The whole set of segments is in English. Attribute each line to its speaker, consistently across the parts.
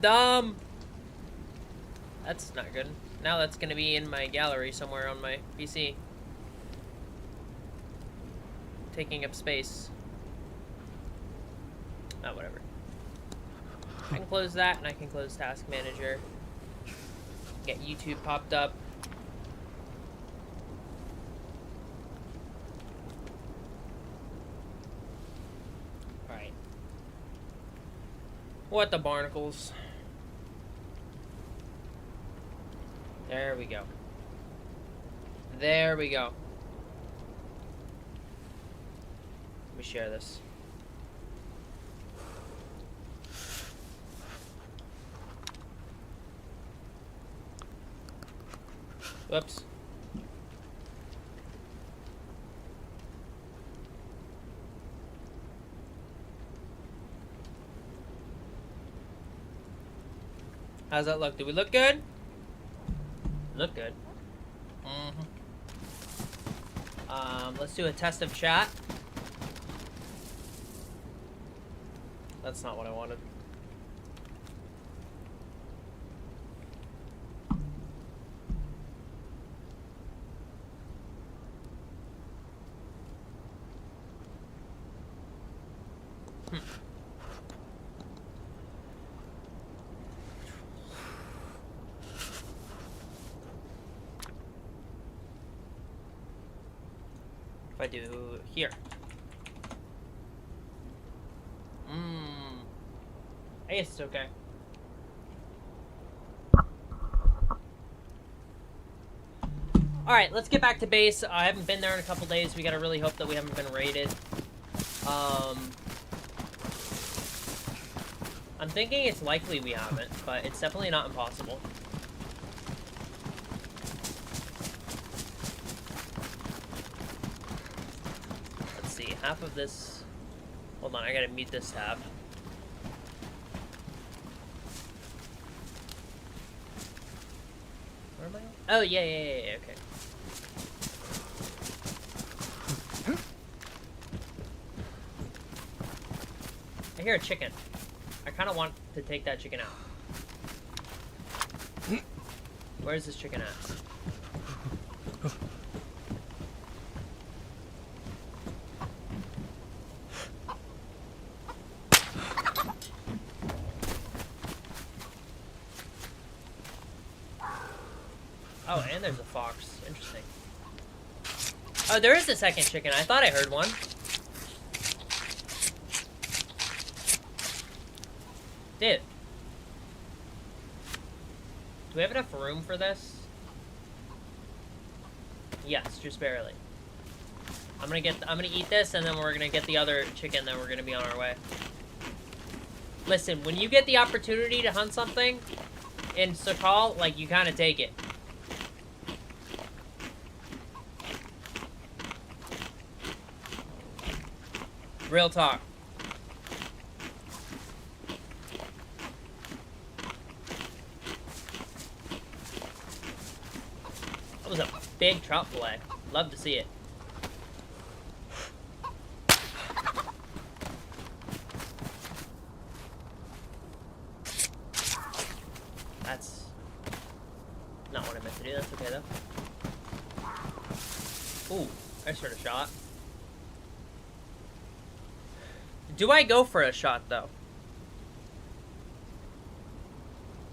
Speaker 1: Dumb! That's not good. Now that's gonna be in my gallery somewhere on my PC. Taking up space. Oh, whatever. I can close that, and I can close Task Manager. Get YouTube popped up. Alright. What the barnacles? There we go. There we go. Let me share this. Whoops. How's that look? Do we look good? Look good. Let's do a test of chat. That's not what I wanted. If I do here. I guess it's okay. Alright, let's get back to base. I haven't been there in a couple days. We gotta really hope that we haven't been raided. I'm thinking it's likely we haven't, but it's definitely not impossible. Let's see, half of this... Hold on, I gotta mute this tab. Where am I? Oh, yeah, okay. I hear a chicken. I kind of want to take that chicken out. Where's this chicken at? Oh, and there's a fox. Interesting. Oh, there is a second chicken. I thought I heard one. Dude. Do we have enough room for this? Yes, just barely. I'm gonna eat this, and then we're gonna get the other chicken, then we're gonna be on our way. Listen, when you get the opportunity to hunt something in Sakhal, like, you kinda take it. Real talk. That was a big trout fillet. Love to see it. That's not what I meant to do. That's okay, though. Ooh, I just heard a shot. Do I go for a shot, though?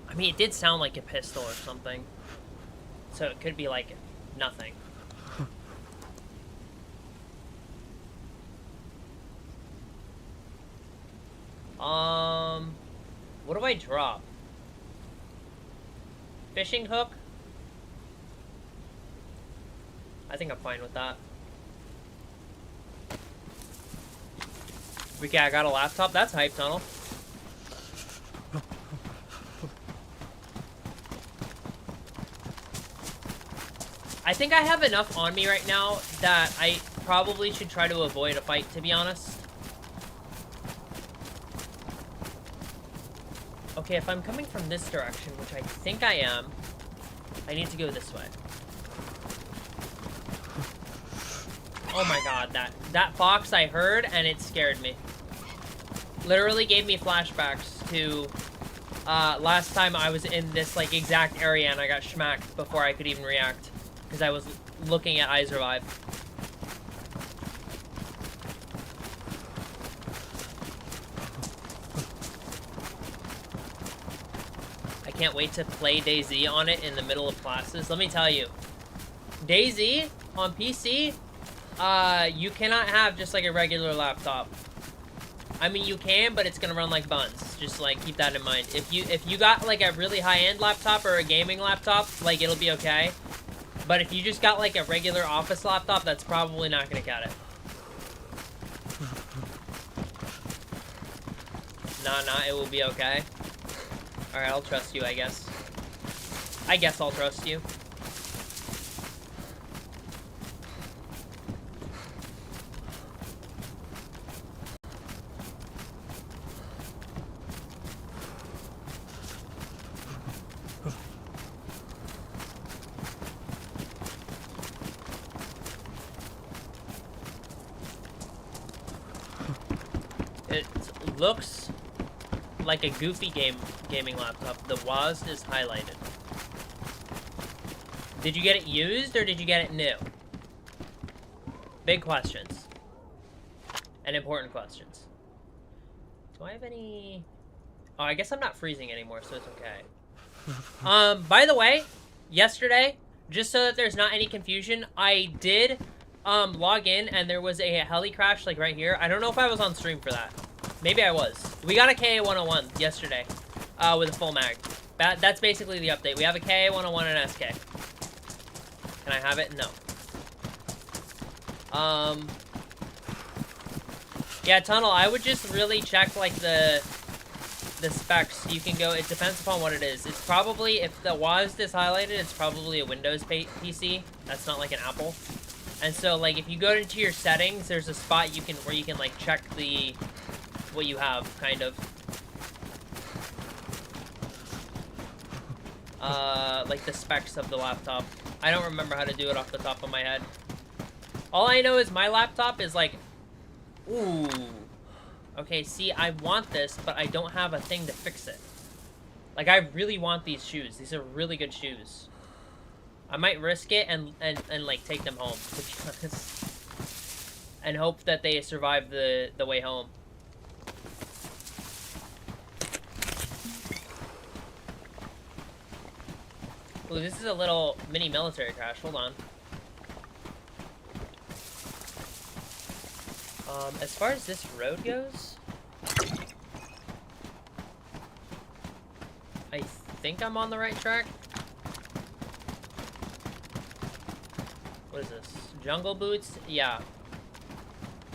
Speaker 1: I mean, it did sound like a pistol or something. So it could be like nothing. What do I drop? Fishing hook? I think I'm fine with that. Okay, I got a laptop. That's hype, Tunnel. I think I have enough on me right now that I probably should try to avoid a fight, to be honest. Okay, if I'm coming from this direction, which I think I am, I need to go this way. Oh my god, that fox I heard, and it scared me. Literally gave me flashbacks to last time I was in this, like, exact area and I got schmacked before I could even react. Because I was looking at iSurvive. I can't wait to play DayZ on it in the middle of classes. Let me tell you. DayZ on PC, you cannot have just like a regular laptop. I mean, you can, but it's gonna run like buns. Just like keep that in mind. If you got like a really high-end laptop or a gaming laptop, like it'll be okay. But if you just got like a regular office laptop, that's probably not gonna cut it. Nah, it will be okay. Alright, I'll trust you, I guess. I guess I'll trust you. It looks like a goofy gaming laptop. The WASD is highlighted. Did you get it used or did you get it new? Big questions. And important questions. Do I have any... Oh, I guess I'm not freezing anymore, so it's okay. By the way, yesterday, just so that there's not any confusion, I did log in and there was a heli crash like right here. I don't know if I was on stream for that. Maybe I was. We got a KA-101 yesterday with a full mag. That's basically the update. We have a KA-101 and SK. Can I have it? No. Yeah, Tunnel, I would just really check like the specs. You can go, it depends upon what it is. It's probably, if the WASD is highlighted, it's probably a Windows PC. That's not like an Apple. And so like if you go into your settings, there's a spot where you can like check what you have, kind of. Like the specs of the laptop. I don't remember how to do it off the top of my head. All I know is my laptop is like, ooh. Okay, see, I want this, but I don't have a thing to fix it. Like, I really want these shoes. These are really good shoes. I might risk it and like, take them home, to be honest. And hope that they survive the way home. Ooh, this is a little mini military crash. Hold on. As far as this road goes, I think I'm on the right track. What is this? Jungle boots? Yeah.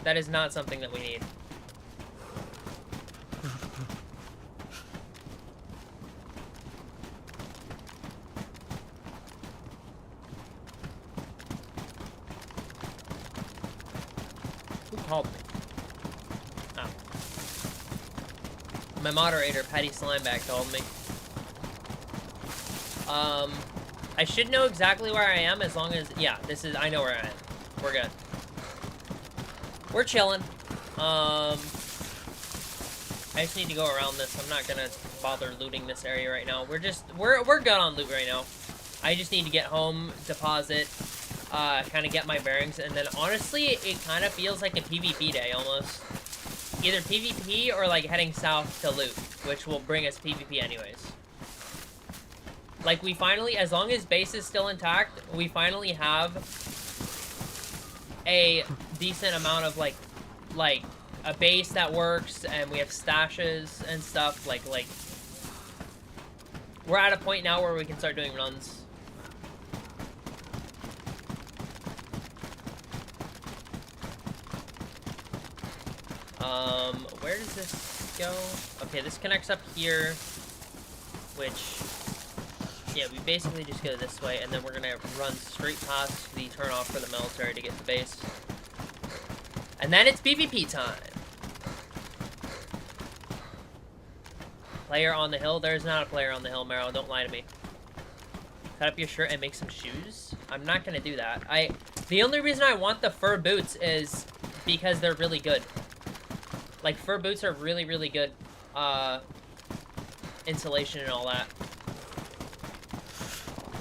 Speaker 1: That is not something that we need. Called me. Oh. My moderator, Patty Slimeback, called me. I should know exactly where I am as long as... Yeah, I know where I am. We're good. We're chilling. I just need to go around this. I'm not gonna bother looting this area right now. We're good on loot right now. I just need to get home, deposit, kind of get my bearings, and then honestly, it kind of feels like a PvP day almost. Either PvP or like heading south to loot, which will bring us PvP anyways. Like we finally, as long as base is still intact, we finally have a decent amount of like a base that works, and we have stashes and stuff. Like we're at a point now where we can start doing runs. Where does this go? Okay, this connects up here, which, yeah, we basically just go this way, and then we're gonna run straight past the turnoff for the military to get to base. And then it's PvP time! Player on the hill? There's not a player on the hill, Meryl, don't lie to me. Cut up your shirt and make some shoes? I'm not gonna do that. The only reason I want the fur boots is because they're really good. Like, fur boots are really, really good. insulation and all that.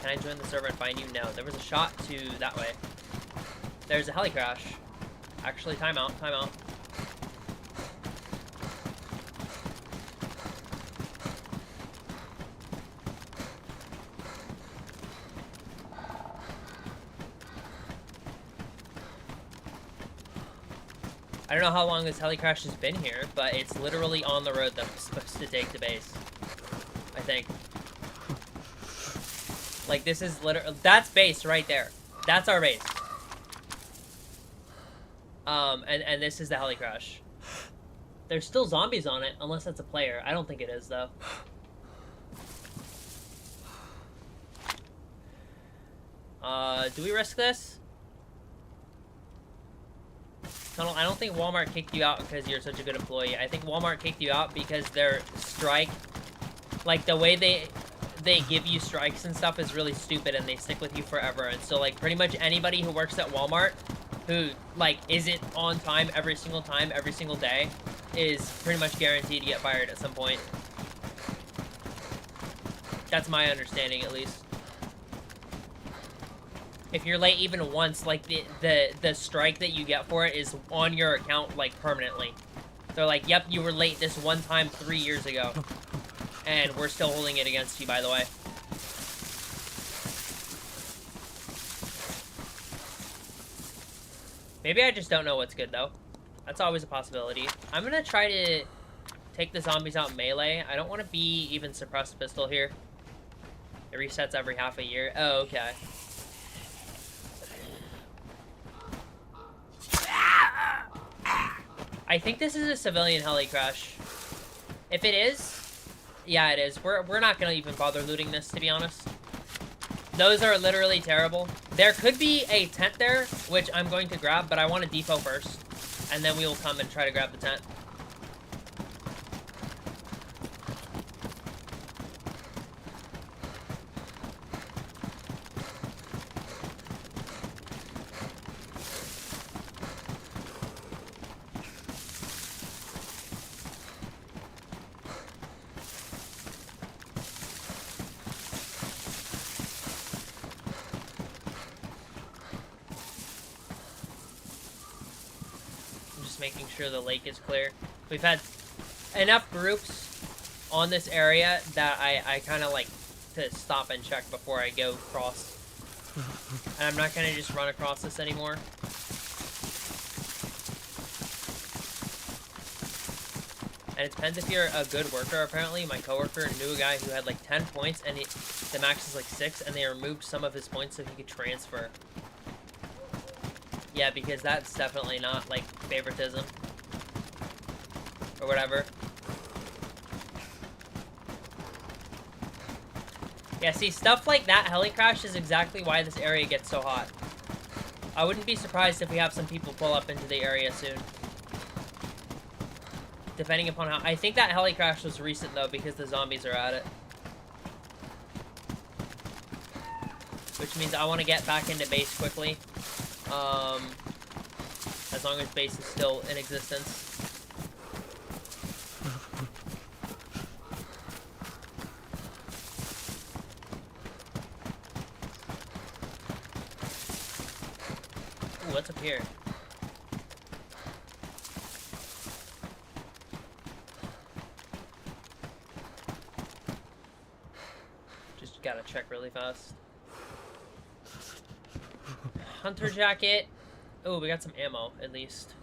Speaker 1: Can I join the server and find you? No. There was a shot to that way. There's a heli crash. Actually, timeout, timeout. I don't know how long this heli crash has been here, but it's literally on the road that I'm supposed to take to base. I think. Like, this is literally... That's base right there. That's our base. And this is the heli crash. There's still zombies on it, unless that's a player. I don't think it is, though. Do we risk this? Tunnel, I don't think Walmart kicked you out because you're such a good employee. I think Walmart kicked you out because their strike... Like, the way they give you strikes and stuff is really stupid, and they stick with you forever. And so, like, pretty much anybody who works at Walmart who, like, isn't on time, every single day, is pretty much guaranteed to get fired at some point. That's my understanding, at least. If you're late even once, like, the strike that you get for it is on your account, like, permanently. They're like, yep, you were late this one time 3 years ago. And we're still holding it against you, by the way. Maybe I just don't know what's good, though. That's always a possibility. I'm gonna try to take the zombies out melee. I don't want to be even suppressed pistol here. It resets every half a year. Oh, okay. I think this is a civilian heli crash. If it is, yeah, it is. We're not gonna even bother looting this, to be honest. Those are literally terrible. There could be a tent there, which I'm going to grab, but I want a depot first. And then we will come and try to grab the tent. Making sure the lake is clear. We've had enough groups on this area that I kind of like to stop and check before I go across. And I'm not going to just run across this anymore. And it depends if you're a good worker, apparently. My coworker knew a guy who had like 10 points and the max is like 6, and they removed some of his points so he could transfer. Yeah, because that's definitely not, like, favoritism. Or whatever. Yeah, see, stuff like that heli crash is exactly why this area gets so hot. I wouldn't be surprised if we have some people pull up into the area soon. Depending upon how... I think that heli crash was recent, though, because the zombies are at it. Which means I want to get back into base quickly. As long as base is still in existence. Ooh, what's up here? Just gotta check really fast. Hunter jacket. Oh, we got some ammo, at least.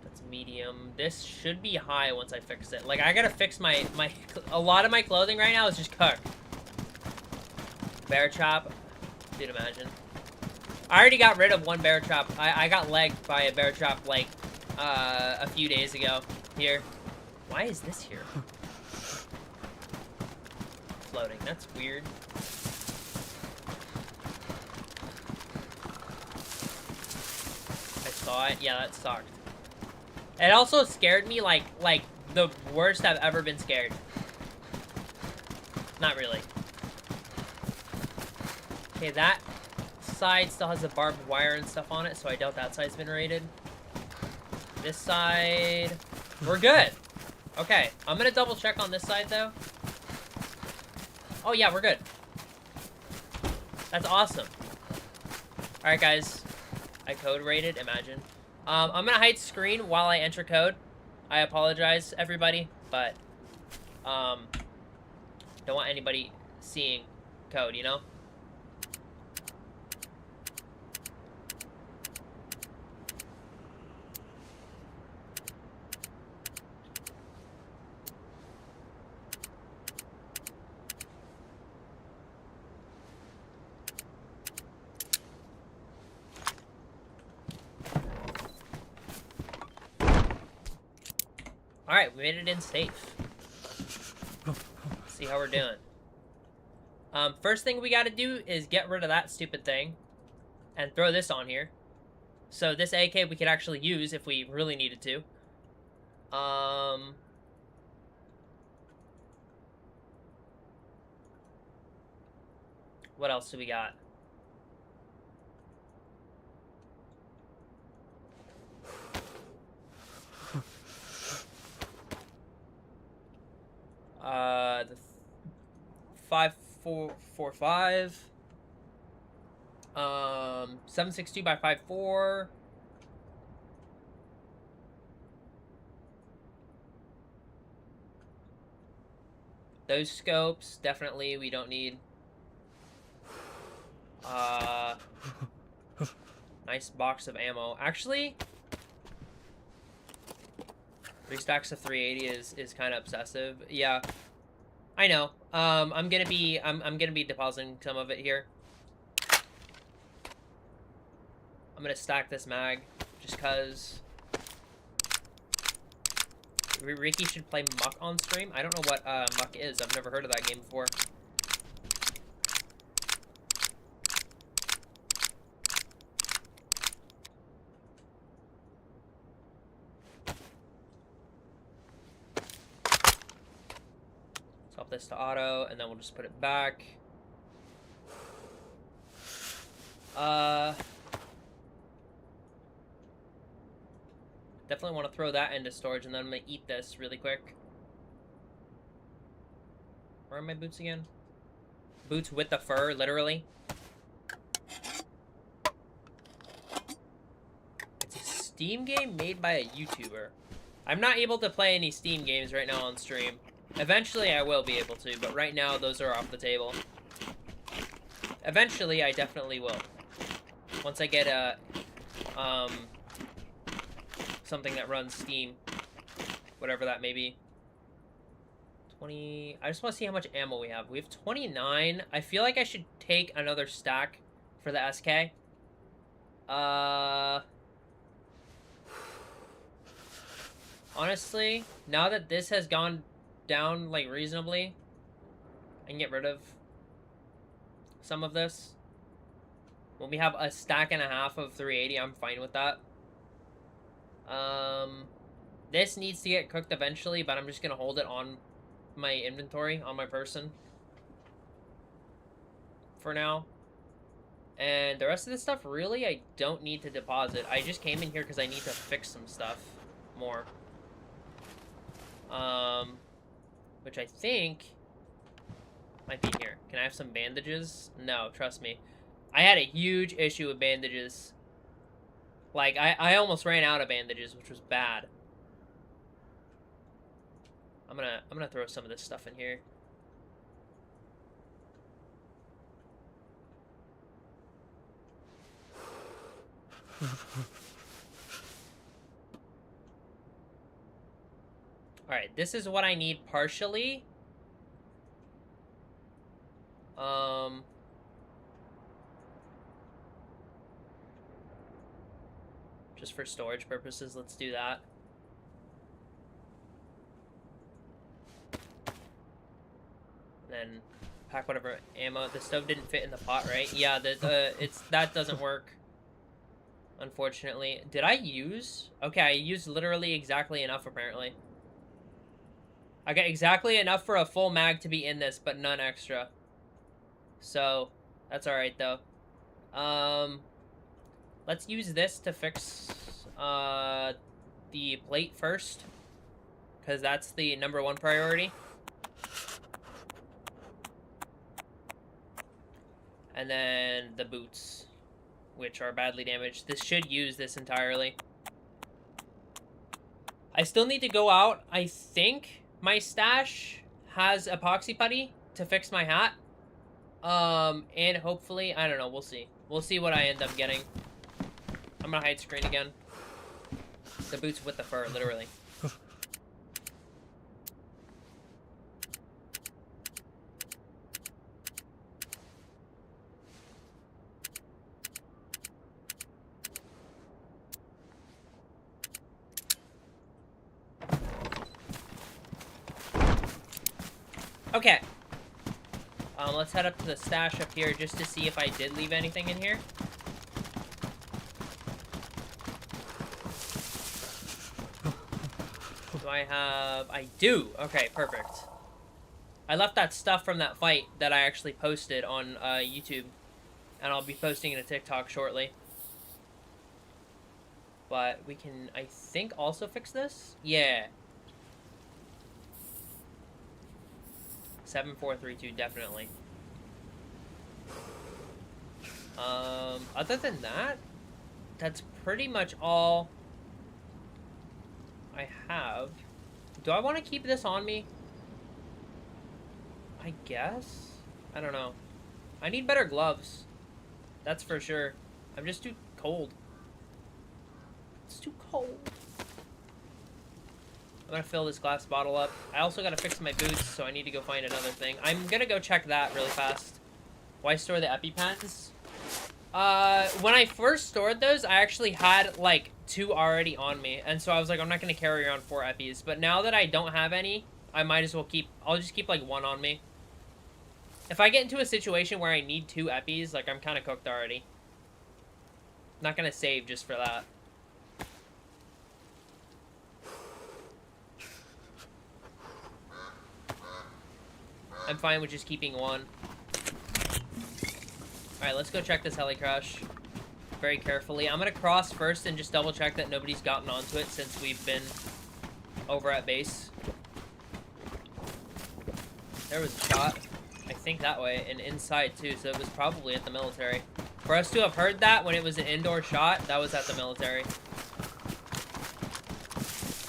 Speaker 1: That's medium. This should be high once I fix it. Like, I gotta fix my a lot of my clothing right now is just cooked. Bear trap. Dude, imagine. I already got rid of one bear trap. I got legged by a bear trap, like, a few days ago. Here. Why is this here? Floating. That's weird. Saw it. Yeah, that sucked. It also scared me like the worst I've ever been scared. Not really. Okay, that side still has the barbed wire and stuff on it, so I doubt that side's been raided. This side, we're good. Okay, I'm gonna double check on this side, though. Oh, yeah, we're good. That's awesome. Alright, guys. I code rated, imagine. I'm gonna hide screen while I enter code. I apologize, everybody, but, don't want anybody seeing code, you know? Alright, we made it in safe. Let's see how we're doing. First thing we gotta do is get rid of that stupid thing. And throw this on here. So this AK we could actually use if we really needed to. What else do we got? The 5445. 762 by 54. Those scopes, definitely we don't need. Nice box of ammo. Actually, 3 stacks of 380 is kind of obsessive. Yeah, I know. I'm gonna be depositing some of it here. I'm gonna stack this mag just cause. Ricky should play Muck on stream. I don't know what Muck is. I've never heard of that game before. Swap this to auto, and then we'll just put it back. Definitely want to throw that into storage, and then I'm going to eat this really quick. Where are my boots again? Boots with the fur, literally. It's a Steam game made by a YouTuber. I'm not able to play any Steam games right now on stream. Eventually I will be able to, but right now those are off the table. Eventually I definitely will. Once I get a, something that runs Steam, whatever that may be. 20. I just want to see how much ammo we have. We have 29. I feel like I should take another stack for the SK. Honestly, now that this has gone down like reasonably, I can get rid of some of this. When we have a stack and a half of 380, I'm fine with that. This needs to get cooked eventually, but I'm just gonna hold it on my inventory, on my person for now. And the rest of this stuff, really, I don't need to deposit. I just came in here because I need to fix some stuff more. Which I think might be here. Can I have some bandages? No, trust me. I had a huge issue with bandages. Like, I almost ran out of bandages, which was bad. I'm gonna throw some of this stuff in here. Alright, this is what I need partially. Just for storage purposes, let's do that. Then pack whatever ammo. The stove didn't fit in the pot, right? Yeah, that doesn't work. Unfortunately. Did I use? Okay, I used literally exactly enough apparently. I got exactly enough for a full mag to be in this, but none extra. So, that's alright though. Let's use this to fix the plate first. because that's the #1 priority. And then the boots, which are badly damaged. This should use this entirely. I still need to go out. I think my stash has epoxy putty to fix my hat. And hopefully, I don't know, we'll see. We'll see what I end up getting. I'm gonna hide screen again. The boots with the fur, literally. Okay. Let's head up to the stash up here just to see if I did leave anything in here. Do I have... I do! Okay, perfect. I left that stuff from that fight that I actually posted on YouTube. And I'll be posting it to TikTok shortly. But we can, I think, also fix this? Yeah. 7432, definitely. Other than that, that's pretty much all I have. Do I want to keep this on me? I guess? I don't know. I need better gloves. That's for sure. I'm just too cold. It's too cold. I'm gonna fill this glass bottle up. I also gotta fix my boots, so I need to go find another thing. I'm gonna go check that really fast. Why store the EpiPens? When I first stored those, I actually had, like, 2 already on me. And so I was like, I'm not gonna carry around 4 Epis. But now that I don't have any, I might as well keep... I'll just keep, like, 1 on me. If I get into a situation where I need 2 Epis, like, I'm kind of cooked already. Not gonna save just for that. I'm fine with just keeping 1. Alright, let's go check this heli crash very carefully. I'm gonna cross first and just double check that nobody's gotten onto it since we've been over at base. There was a shot, I think that way, and inside too, so it was probably at the military. For us to have heard that when it was an indoor shot, that was at the military. I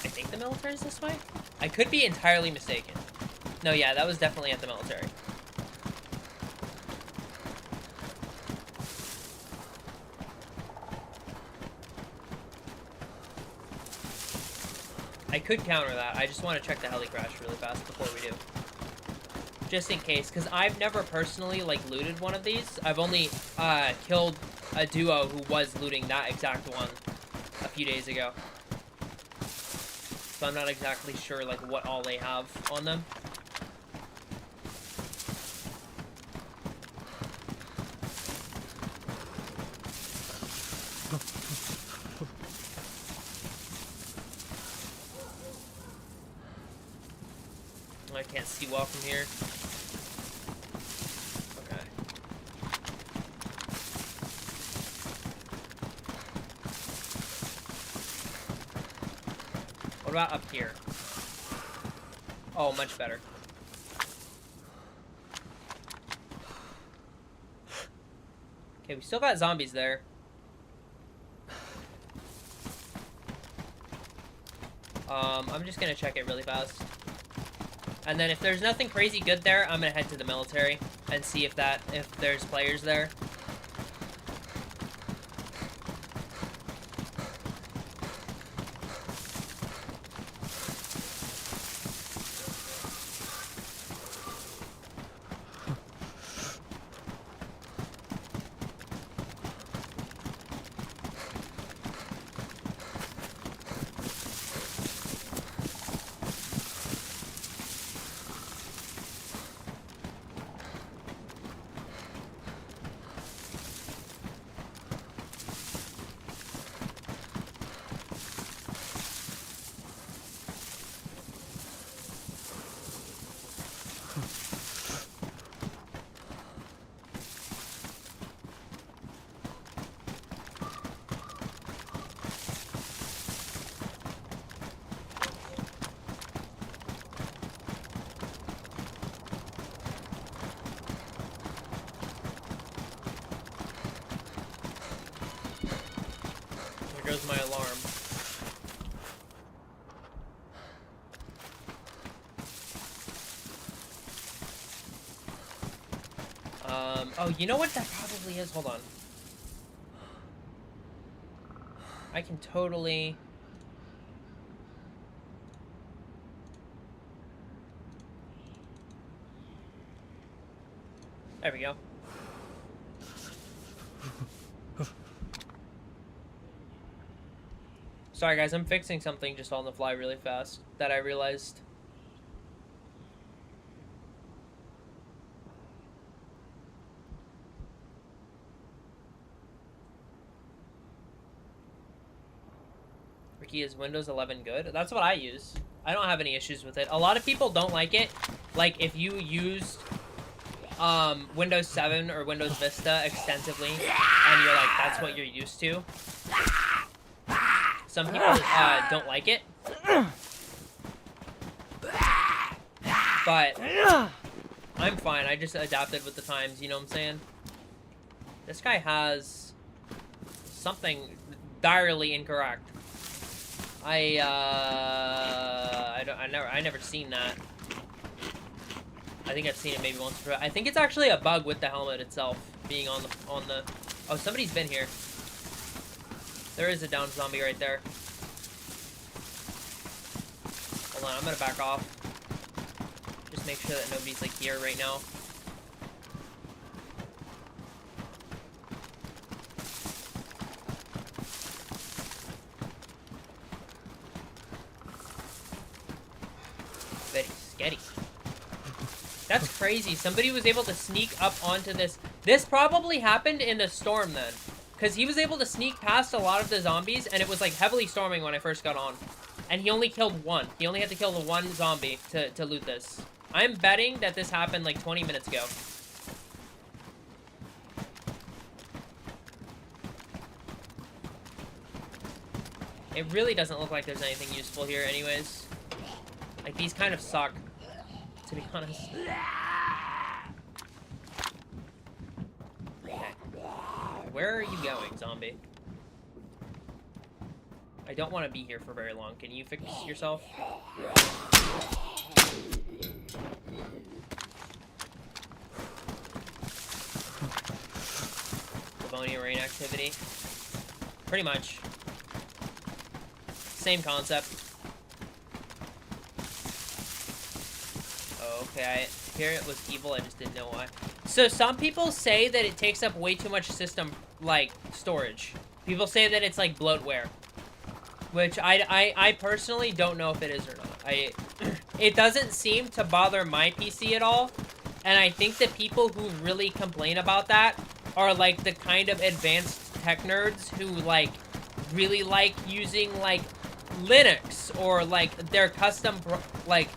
Speaker 1: think the military's this way? I could be entirely mistaken. No, yeah, that was definitely at the military. I could counter that. I just want to check the heli crash really fast before we do. Just in case, because I've never personally, like, looted one of these. I've only killed a duo who was looting that exact one a few days ago. So I'm not exactly sure, like, what all they have on them. I can't see well from here. Okay. What about up here? Oh, much better. Okay, we still got zombies there. I'm just gonna check it really fast. And then if there's nothing crazy good there, I'm gonna head to the military and see if there's players there. goes my alarm. Oh, you know what that probably is? Hold on. I can totally... There we go. Sorry guys, I'm fixing something just on the fly really fast that I realized. Ricky, is Windows 11 good? That's what I use. I don't have any issues with it. A lot of people don't like it. Like if you used Windows 7 or Windows Vista extensively and you're like, that's what you're used to. Some people don't like it. But I'm fine. I just adapted with the times, you know what I'm saying? This guy has something direly incorrect. I never seen that. I think I've seen it maybe once before. I think it's actually a bug with the helmet itself being on the. Oh, somebody's been here. There is a down zombie right there. Hold on, I'm gonna back off. Just make sure that nobody's like here right now. Very scary. That's crazy. Somebody was able to sneak up onto this. This probably happened in the storm then. Because he was able to sneak past a lot of the zombies, and it was like heavily storming when I first got on. And he only killed one. He only had to kill the one zombie to loot this. I'm betting that this happened like 20 minutes ago. It really doesn't look like there's anything useful here anyways. Like, these kind of suck, to be honest. Okay. Where are you going, zombie? I don't want to be here for very long. Can you fix yourself? Livonia rain activity. Pretty much. Same concept. Oh, okay, here it was evil, I just didn't know why. So some people say that it takes up way too much system, like, storage. People say that it's like bloatware. Which I personally don't know if it is or not. It doesn't seem to bother my PC at all. And I think the people who really complain about that are like the kind of advanced tech nerds who like really like using like Linux or like their custom like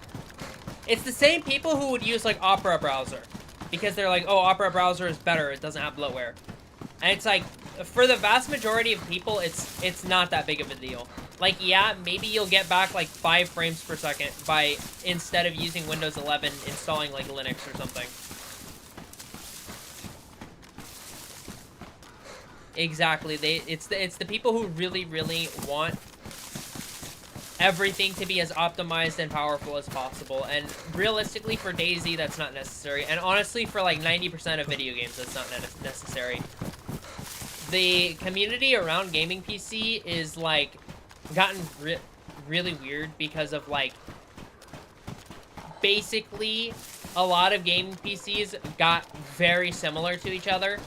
Speaker 1: it's the same people who would use like Opera browser because they're like, oh, Opera browser is better, it doesn't have bloatware. And it's like for the vast majority of people it's not that big of a deal. Like, yeah, maybe you'll get back like 5 frames per second by instead of using Windows 11 installing like Linux or something. Exactly. It's the people who really want everything to be as optimized and powerful as possible. And realistically, for DayZ, that's not necessary. And honestly, for like 90% of video games, that's not necessary. The community around gaming PC is like gotten really weird because of like basically a lot of gaming PCs got very similar to each other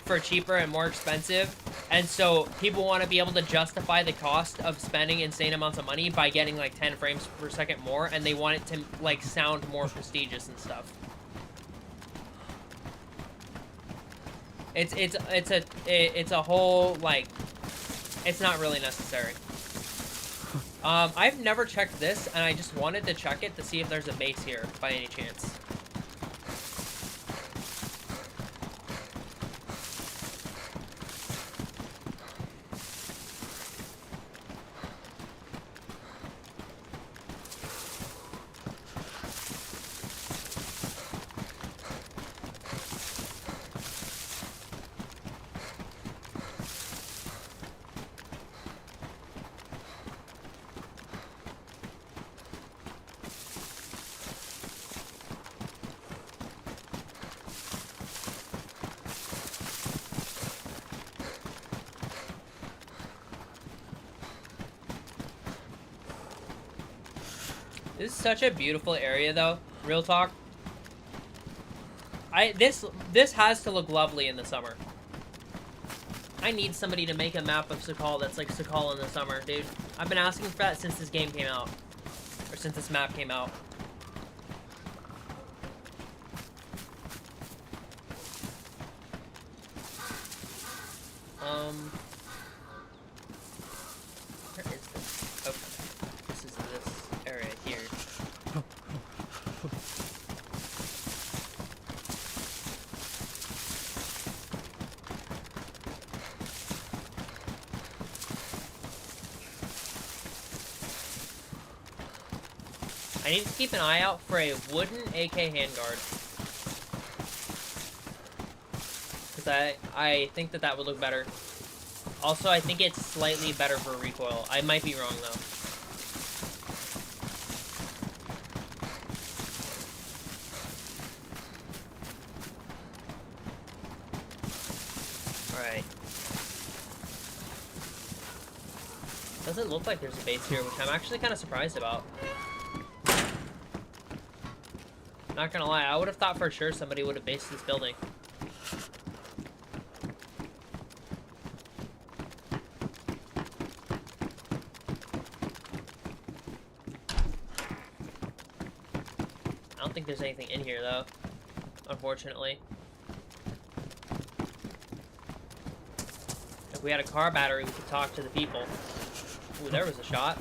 Speaker 1: for cheaper and more expensive, and so people want to be able to justify the cost of spending insane amounts of money by getting like 10 frames per second more, and they want it to like sound more prestigious and stuff. It's a whole like it's not really necessary. I've never checked this, and I just wanted to check it to see if there's a base here by any chance. This is such a beautiful area, though. Real talk. This has to look lovely in the summer. I need somebody to make a map of Sakhal that's like Sakhal in the summer, dude. I've been asking for that since this game came out. Or since this map came out. Where is this? Okay. This is this area here. I need to keep an eye out for a wooden AK handguard. Because I think that would look better. Also, I think it's slightly better for recoil. I might be wrong, though. Alright. Doesn't look like there's a base here, which I'm actually kind of surprised about. Not gonna lie, I would have thought for sure somebody would have based this building. I don't think there's anything in here, though, unfortunately. If we had a car battery, we could talk to the people. Ooh, there was a shot.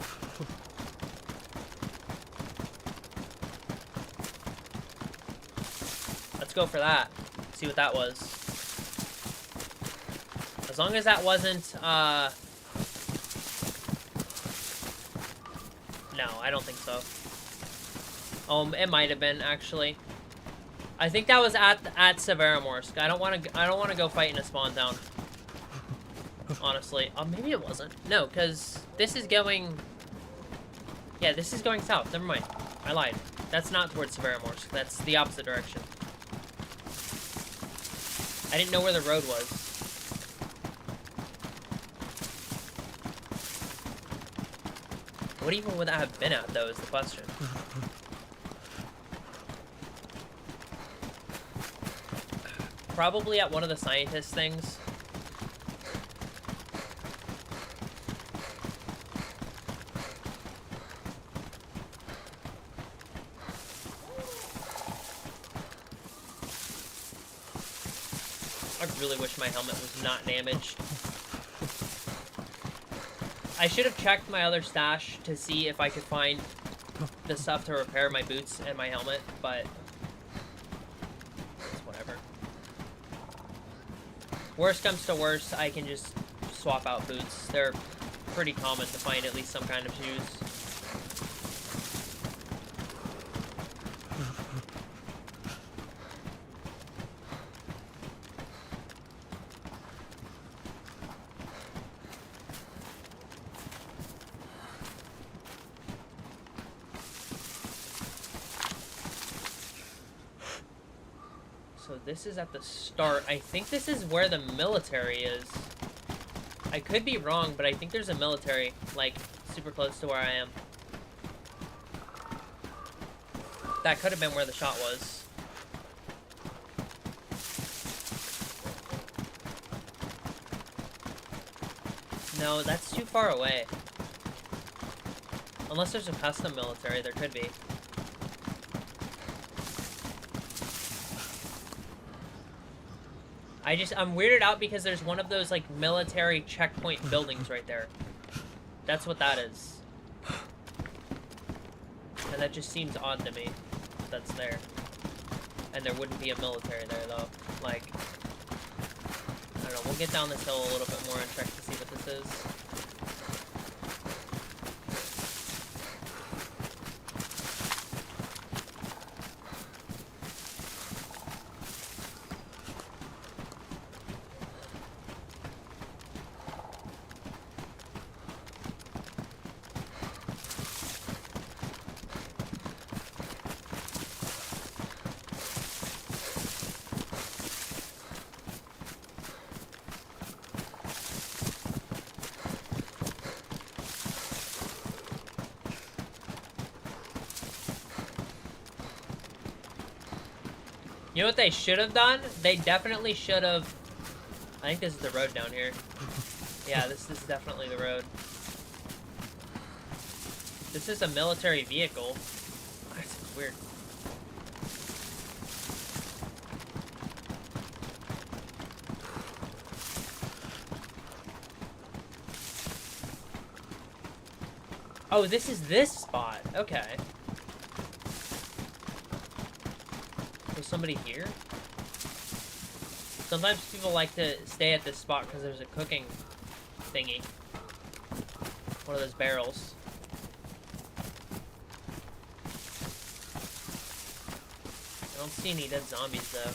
Speaker 1: Let's go for that. See what that was. As long as that wasn't, no, I don't think so. It might have been, actually. I think that was at Severomorsk. I don't want to go fight in a spawn town. Honestly. Maybe it wasn't. No, because this is going... Yeah, this is going south. Never mind. I lied. That's not towards Severomorsk. That's the opposite direction. I didn't know where the road was. What even would that have been at, though, is the question. Probably at one of the scientist things. I really wish my helmet was not damaged. I should have checked my other stash to see if I could find the stuff to repair my boots and my helmet, but it's whatever. Worst comes to worst, I can just swap out boots. They're pretty common to find at least some kind of shoes. So this is at the start. I think this is where the military is. I could be wrong, but I think there's a military, like, super close to where I am. That could have been where the shot was. No, that's too far away. Unless there's a custom military, there could be. I'm weirded out because there's one of those, like, military checkpoint buildings right there. That's what that is. And that just seems odd to me. That's there. And there wouldn't be a military there, though. Like, I don't know. We'll get down this hill a little bit more and check to see what this is. You know what they should have done? They definitely should have... I think this is the road down here. Yeah, this is definitely the road. This is a military vehicle. That's weird. Oh, this is this spot. Okay. Was somebody here? Sometimes people like to stay at this spot because there's a cooking thingy. One of those barrels. I don't see any dead zombies though.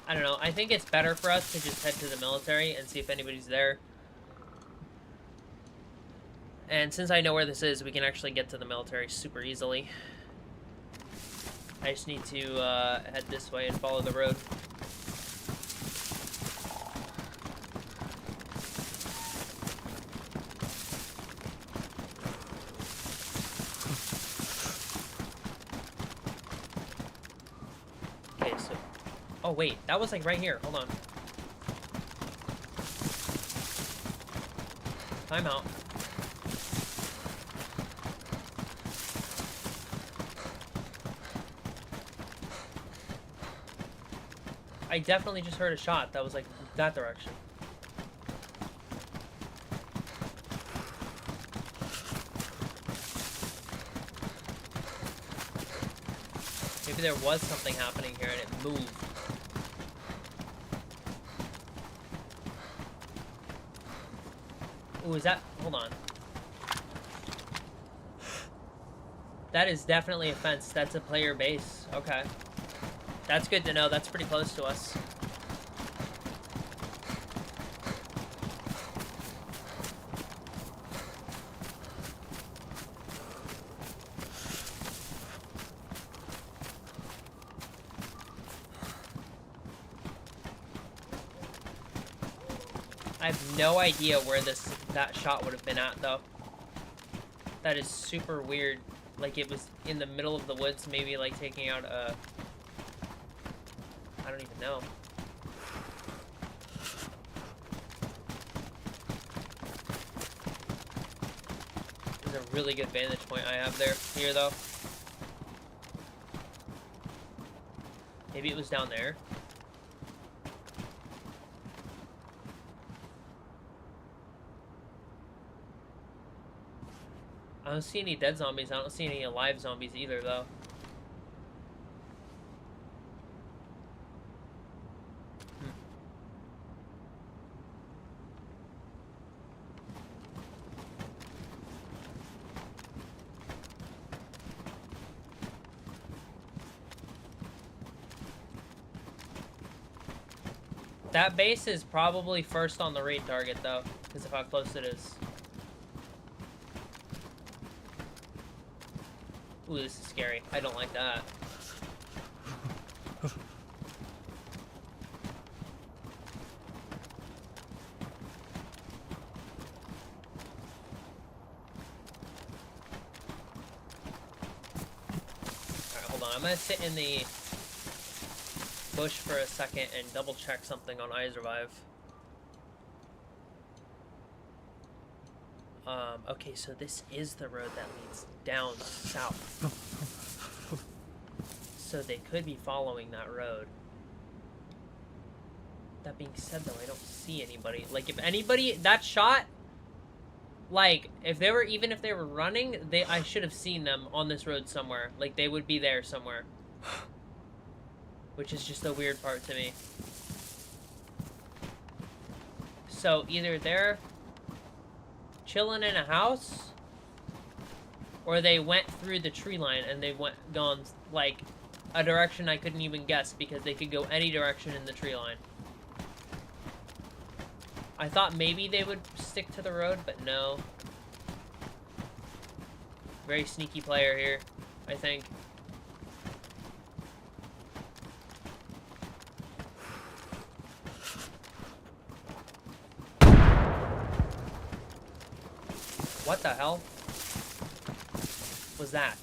Speaker 1: I don't know. I think it's better for us to just head to the military and see if anybody's there. And since I know where this is, we can actually get to the military super easily. I just need to head this way and follow the road. Okay, so... Oh, wait. That was, like, right here. Hold on. Time out. I definitely just heard a shot that was like that direction. Maybe there was something happening here and it moved. Ooh, is that... Hold on. That is definitely a fence. That's a player base. Okay. That's good to know. That's pretty close to us. I have no idea where that shot would have been at, though. That is super weird. Like, it was in the middle of the woods, maybe, like, taking out a... I don't even know. There's a really good vantage point I have here, though. Maybe it was down there. I don't see any dead zombies. I don't see any alive zombies either, though. That base is probably first on the raid target, though, because of how close it is. Ooh, this is scary. I don't like that. Alright, hold on. I'm gonna sit in the bush for a second and double check something on iSurvive. Okay, so this is the road that leads down south. So they could be following that road. That being said, though, I don't see anybody. Like, if anybody, that shot, like, if they were, even if they were running, I should have seen them on this road somewhere. Like, they would be there somewhere. Which is just the weird part to me. So, either they're chilling in a house, or they went through the tree line and they gone like a direction I couldn't even guess, because they could go any direction in the tree line. I thought maybe they would stick to the road, but no. Very sneaky player here, I think. What the hell was that?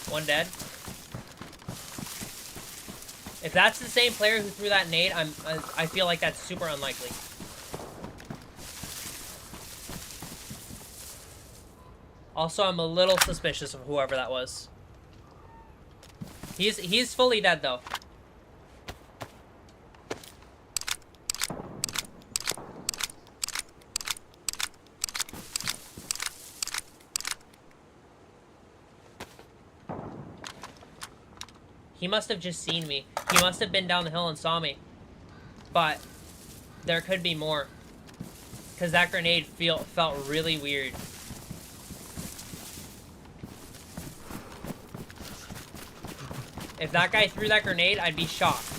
Speaker 1: One dead. If that's the same player who threw that nade, I feel like that's super unlikely. Also, I'm a little suspicious of whoever that was. He's fully dead though. He must have just seen me. He must have been down the hill and saw me. But there could be more. Because that grenade felt really weird. If that guy threw that grenade, I'd be shocked.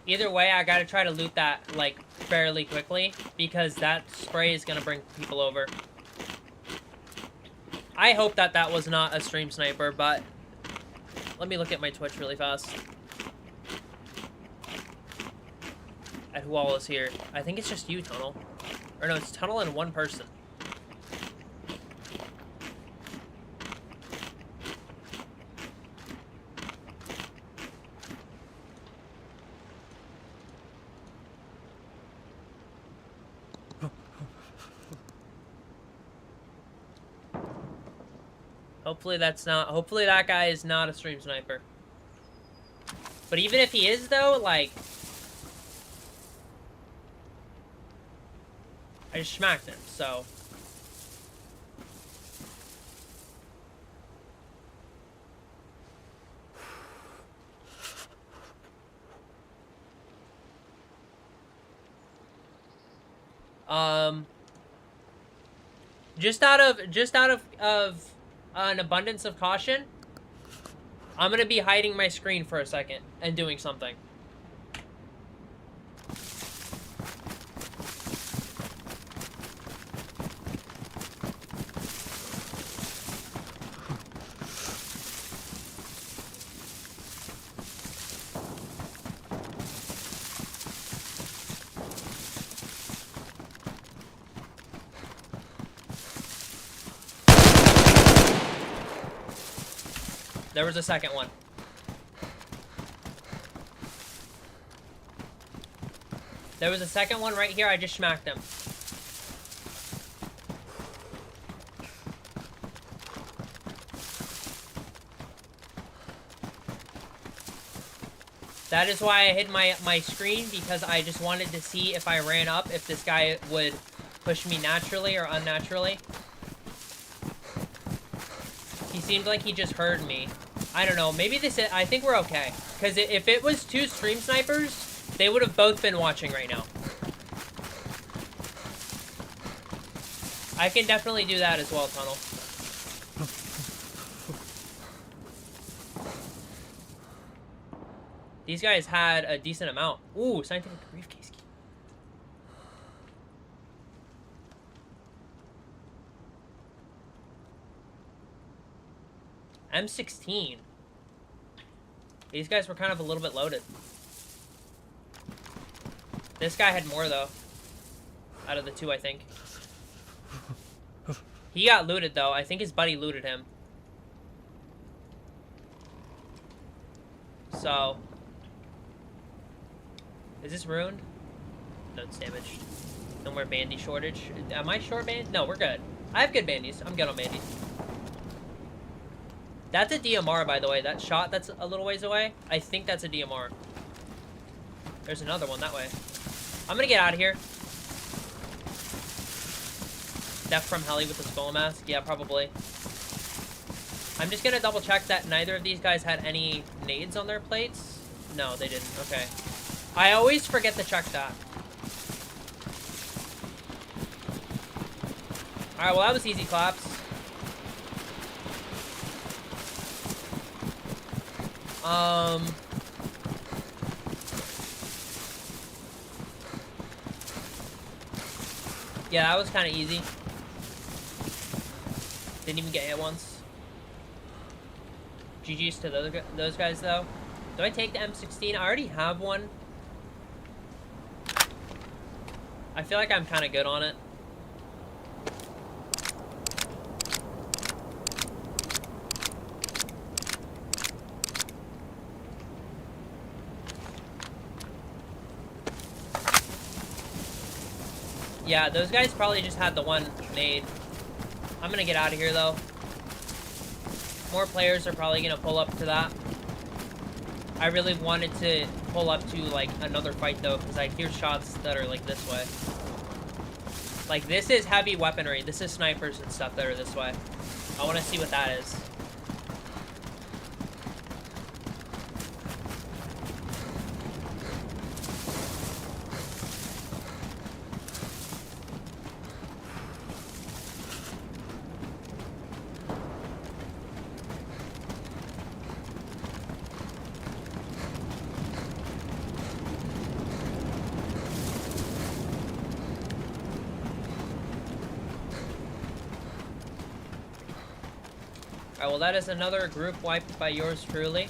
Speaker 1: Either way, I gotta try to loot that, like, fairly quickly, because that spray is gonna bring people over. I hope that that was not a stream sniper, but let me look at my Twitch really fast. At who all is here. I think it's just you, Tunnel. Or no, it's Tunnel and one person. Hopefully that's not, hopefully that guy is not a stream sniper. But even if he is though, like, I just smacked him, so. Just out of an abundance of caution, I'm gonna be hiding my screen for a second and doing something. There was a second one. There was a second one right here. I just smacked him. That is why I hid my screen, because I just wanted to see if I ran up, if this guy would push me naturally or unnaturally. He seemed like he just heard me. I don't know. Maybe this is... I think we're okay. Because if it was two stream snipers, they would have both been watching right now. I can definitely do that as well, Tunnel. These guys had a decent amount. Ooh, scientific briefcase key. M16. These guys were kind of a little bit loaded. This guy had more, though. Out of the two, I think. He got looted, though. I think his buddy looted him. So... Is this ruined? No, it's damaged. No more bandy shortage. Am I short band? No, we're good. I have good bandies. I'm good on bandies. That's a DMR, by the way. That shot that's a little ways away. I think that's a DMR. There's another one that way. I'm gonna get out of here. Death from Heli with the skull mask. Yeah, probably. I'm just gonna double check that neither of these guys had any nades on their plates. No, they didn't. Okay. I always forget to check that. Alright, well that was easy claps. Yeah, that was kind of easy. Didn't even get hit once. GG's to those guys, though. Do I take the M16? I already have one. I feel like I'm kind of good on it. Yeah, those guys probably just had the one nade. I'm gonna get out of here, though. More players are probably gonna pull up to that. I really wanted to pull up to, like, another fight, though, because I hear shots that are, like, this way. Like, this is heavy weaponry. This is snipers and stuff that are this way. I want to see what that is. Alright, well that is another group wiped by yours truly.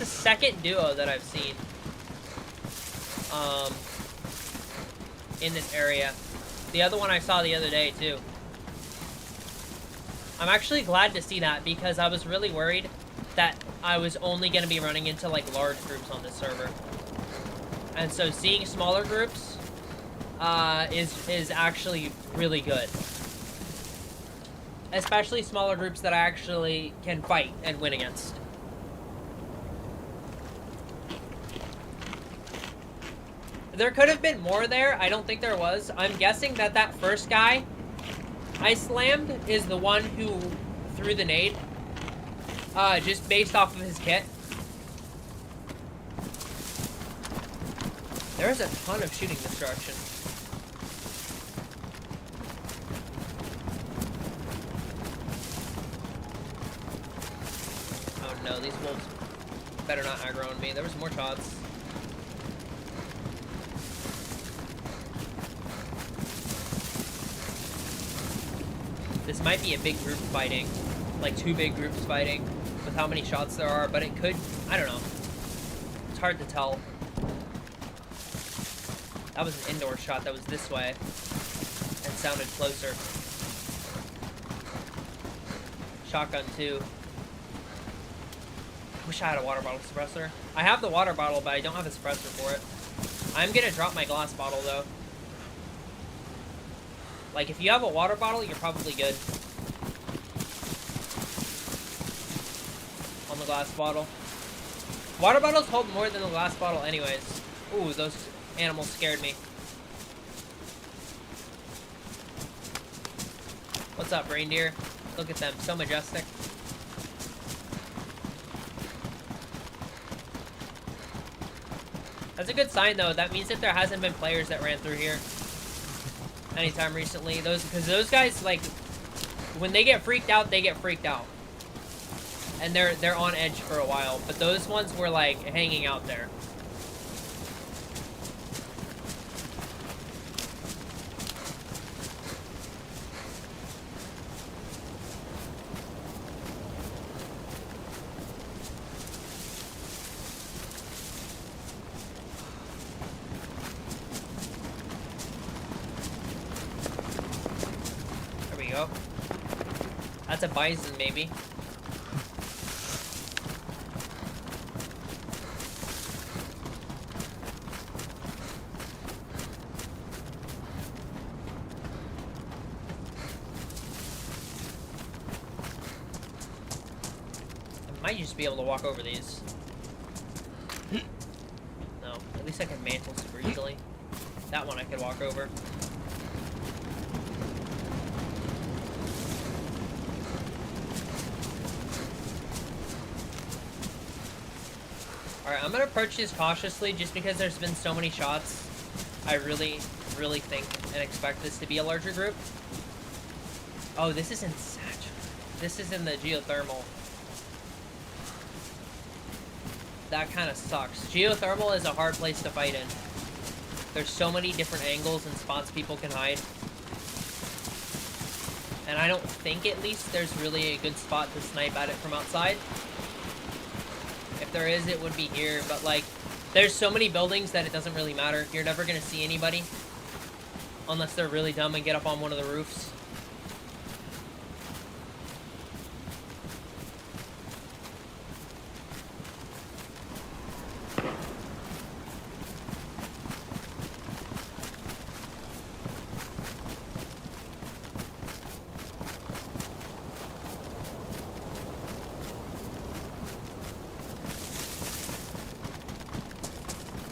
Speaker 1: Second duo that I've seen in this area. The other one I saw the other day too. I'm actually glad to see that because I was really worried that I was only going to be running into like large groups on this server. And so seeing smaller groups is actually really good. Especially smaller groups that I actually can fight and win against. There could have been more there. I don't think there was. I'm guessing that that first guy I slammed is the one who threw the nade. Just based off of his kit. There is a ton of shooting this direction. Oh no, these wolves better not aggro on me. There was more shots. This might be a big group fighting, like 2 big groups fighting with how many shots there are, but it could, I don't know. It's hard to tell. That was an indoor shot that was this way and sounded closer. Shotgun too. Wish I had a water bottle suppressor. I have the water bottle, but I don't have a suppressor for it. I'm gonna drop my glass bottle though. Like, if you have a water bottle, you're probably good. On the glass bottle. Water bottles hold more than the glass bottle anyways. Ooh, those animals scared me. What's up, reindeer? Look at them, so majestic. That's a good sign, though. That means that there hasn't been players that ran through here anytime recently. Because those guys, like, when they get freaked out, they get freaked out. And they're on edge for a while, but those ones were like hanging out there. There we go. That's a bison, maybe. Might just be able to walk over these. No, at least I can mantle super easily. That one I could walk over. Alright, I'm gonna approach this cautiously just because there's been so many shots. I really think and expect this to be a larger group. Oh, this is in This is in the geothermal. That kind of sucks. Geothermal is a hard place to fight in. There's so many different angles and spots people can hide. And I don't think, at least, there's really a good spot to snipe at it from outside. If there is, it would be here. But, like, there's so many buildings that it doesn't really matter. You're never going to see anybody. Unless they're really dumb and get up on one of the roofs.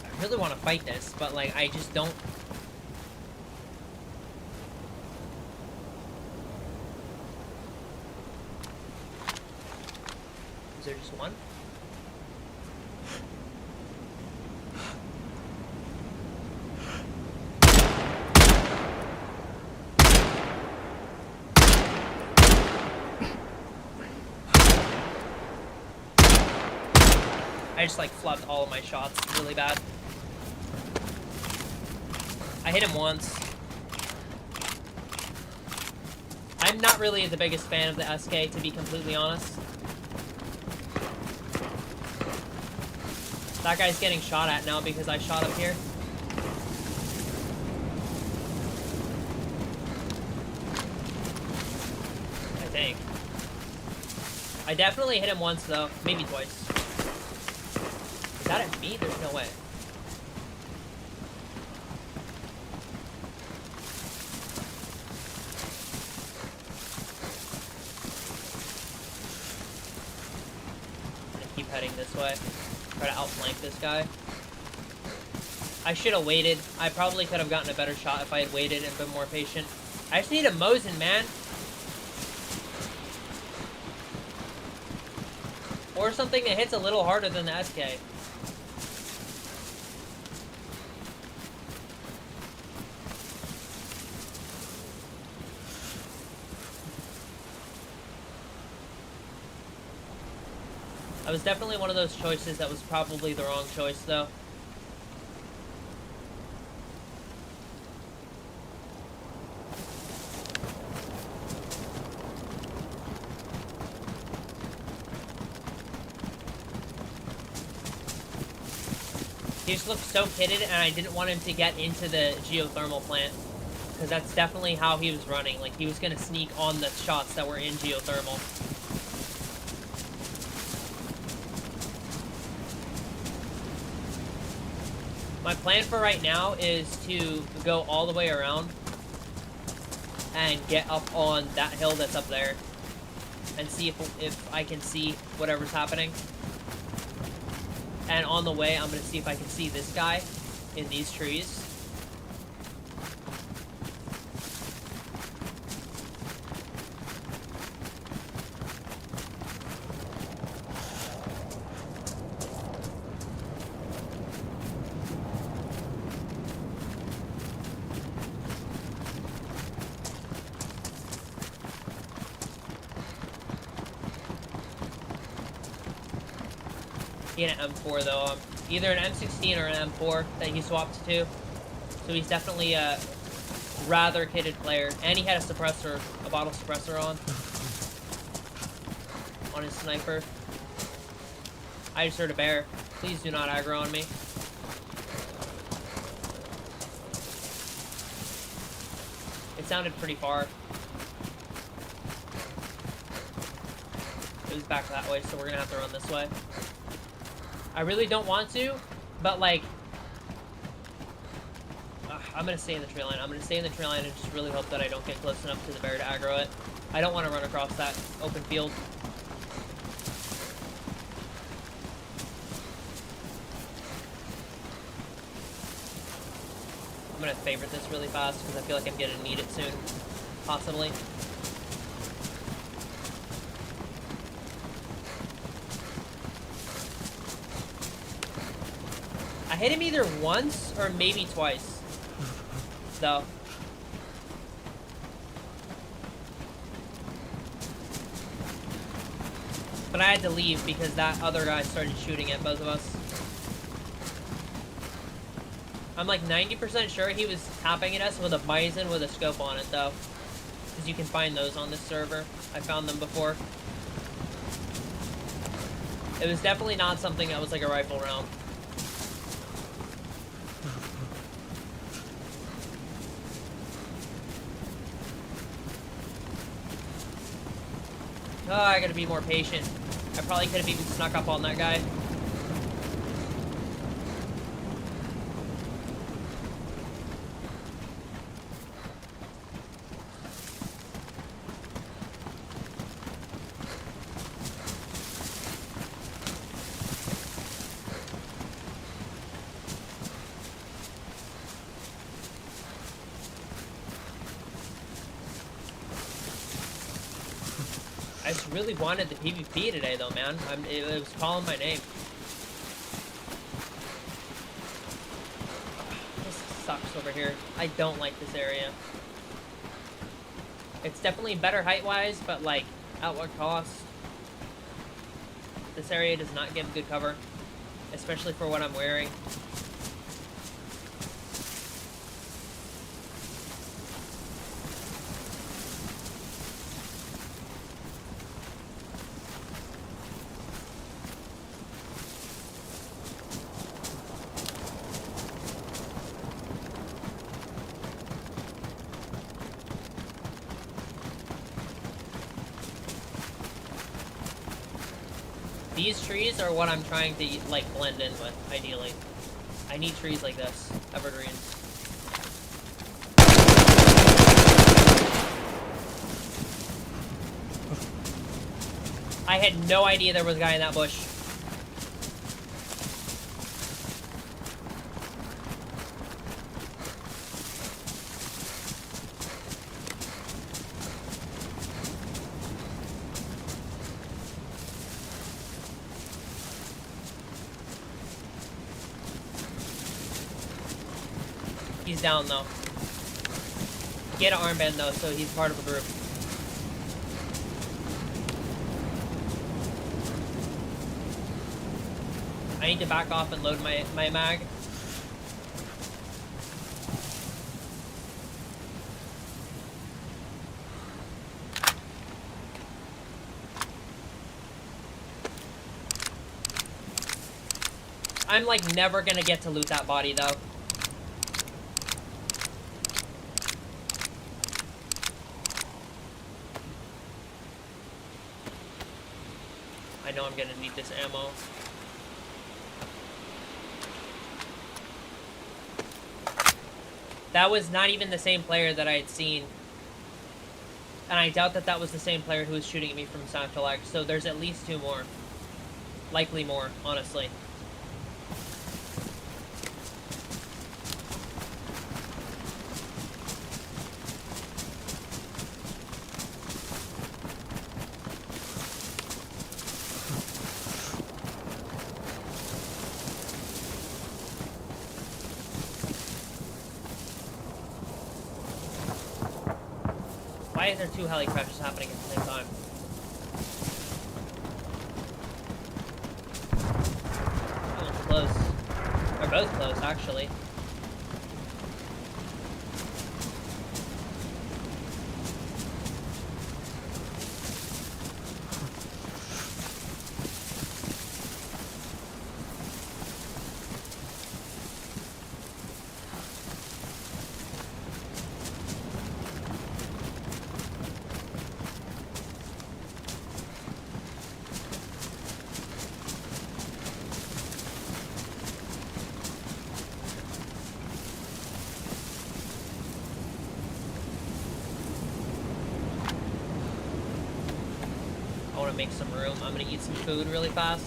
Speaker 1: I really want to fight this, but like I just don't. Is there just one? I just like flubbed all of my shots really bad. I hit him once. I'm not really the biggest fan of the SK, to be completely honest. That guy's getting shot at now because I shot up here. I think. I definitely hit him once though, maybe twice. Is that at me? There's no way. Heading this way. Try to outflank this guy. I should have waited. I probably could have gotten a better shot if I had waited and been more patient. I just need a Mosin, man. Or something that hits a little harder than the SK. I was definitely one of those choices that was probably the wrong choice, though. He just looked so pitted, and I didn't want him to get into the geothermal plant. Because that's definitely how he was running. Like, he was going to sneak on the shots that were in geothermal. My plan for right now is to go all the way around and get up on that hill that's up there and see if I can see whatever's happening. And on the way, I'm going to see if I can see this guy in these trees. He had an M4 though. Either an M16 or an M4 that he swapped to. So he's definitely a rather kitted player. And he had a suppressor, a bottle suppressor on his sniper. I just heard a bear. Please do not aggro on me. It sounded pretty far. It was back that way, so we're gonna have to run this way. I really don't want to, but like, I'm gonna stay in the tree line. I'm gonna stay in the tree line and just really hope that I don't get close enough to the bear to aggro it. I don't want to run across that open field. I'm gonna favorite this really fast because I feel like I'm gonna need it soon, possibly. I hit him either once or maybe twice, though. But I had to leave because that other guy started shooting at both of us. I'm like 90% sure he was tapping at us with a Bison with a scope on it, though. Because you can find those on this server. I found them before. It was definitely not something that was like a rifle round. Oh, I gotta be more patient. I probably could have even snuck up on that guy. I just really wanted the PvP today, though, man. It was calling my name. This sucks over here. I don't like this area. It's definitely better height-wise, but, like, at what cost? This area does not give good cover, especially for what I'm wearing. These trees are what I'm trying to, like, blend in with, ideally. I need trees like this. Evergreens. I had no idea there was a guy in that bush. He's down, though. He had an armband, though, so he's part of a group. I need to back off and load my mag. I'm, like, never gonna get to loot that body, though. I know I'm gonna need this ammo. That was not even the same player that I had seen. And I doubt that that was the same player who was shooting at me from Satchel X, so there's at least two more. Likely more, honestly. Why is there two heli crashes happening at the same time? close. They're both close, actually. Make some room. I'm gonna eat some food really fast.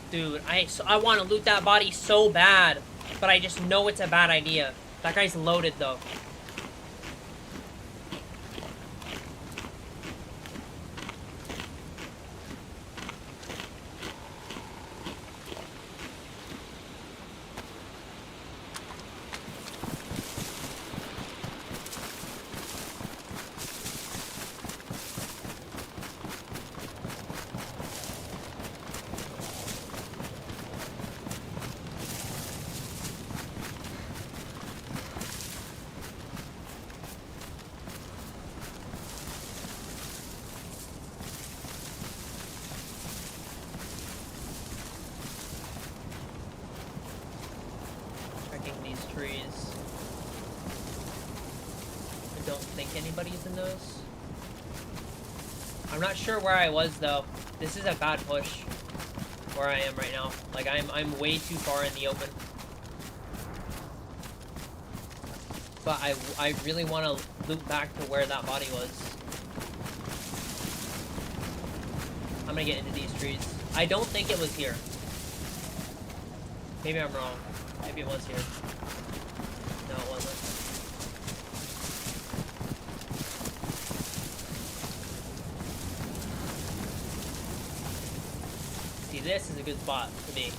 Speaker 1: Dude, I want to loot that body so bad, but I just know it's a bad idea. That guy's loaded though. Anybody's in those. I'm not sure where I was though. This is a bad push where I am right now. Like I'm way too far in the open. But I really want to loop back to where that body was. I'm gonna get into these trees. I don't think it was here. Maybe I'm wrong. Maybe it was here. No, it wasn't. This is a good spot to be.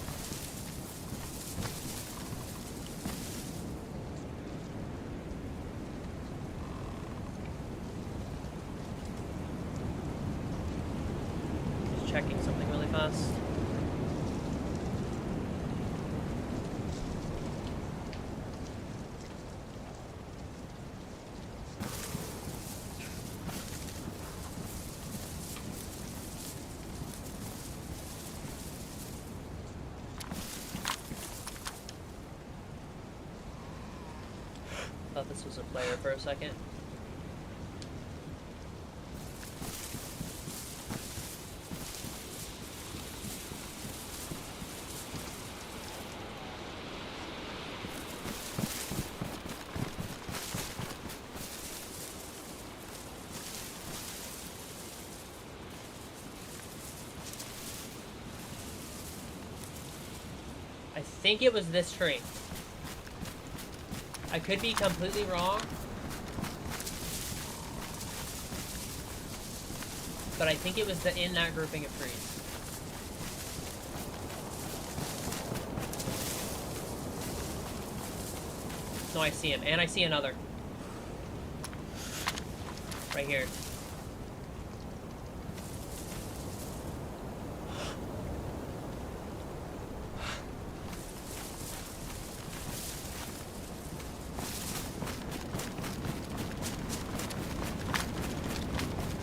Speaker 1: Just checking something really fast. Thought this was a player for a second. I think it was this tree. I could be completely wrong, but I think it was in that grouping of trees. No, I see him, and I see another. Right here.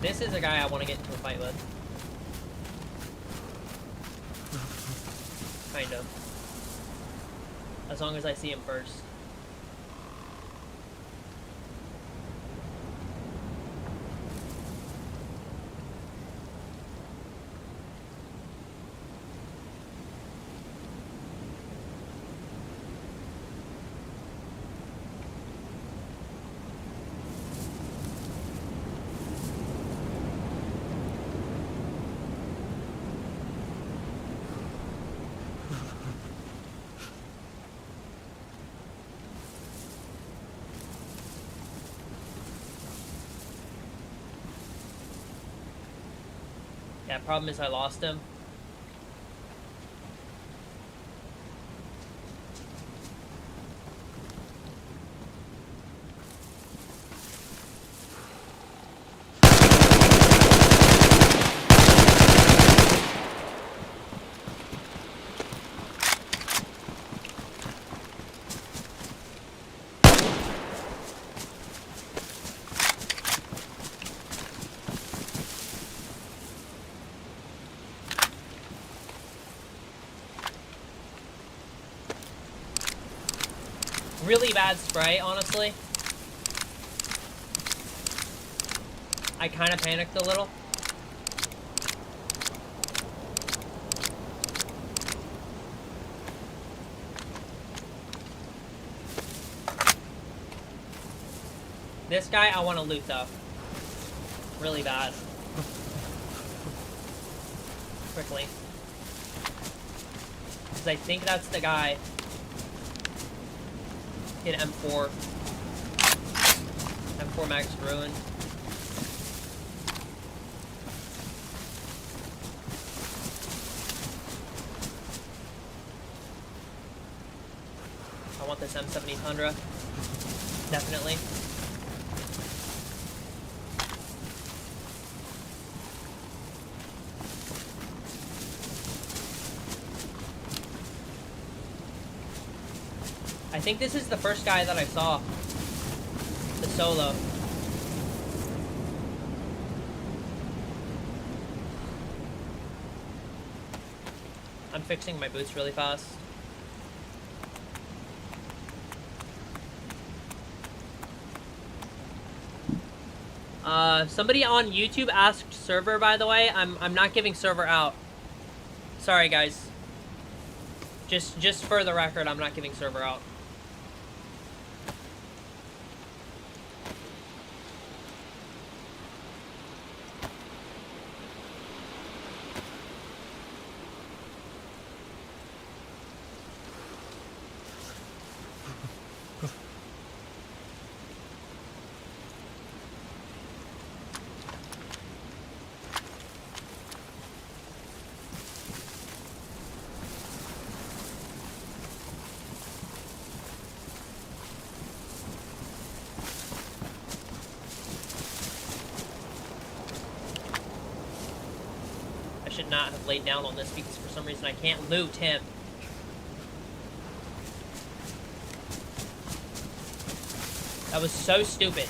Speaker 1: This is a guy I want to get into a fight with. Kind of. As long as I see him first. Yeah, problem is I lost him. Really bad spray, honestly. I kind of panicked a little. This guy I want to loot though. Really bad. Quickly. Because I think that's the guy. Get M4. M4 Max ruined. I want this M70 Tundra. Definitely. I think this is the first guy that I saw. The solo. I'm fixing my boots really fast. Somebody on YouTube asked server, by the way. I'm not giving server out. Sorry, guys. Just for the record, I'm not giving server out. Should not have laid down on this because for some reason I can't loot him. That was so stupid.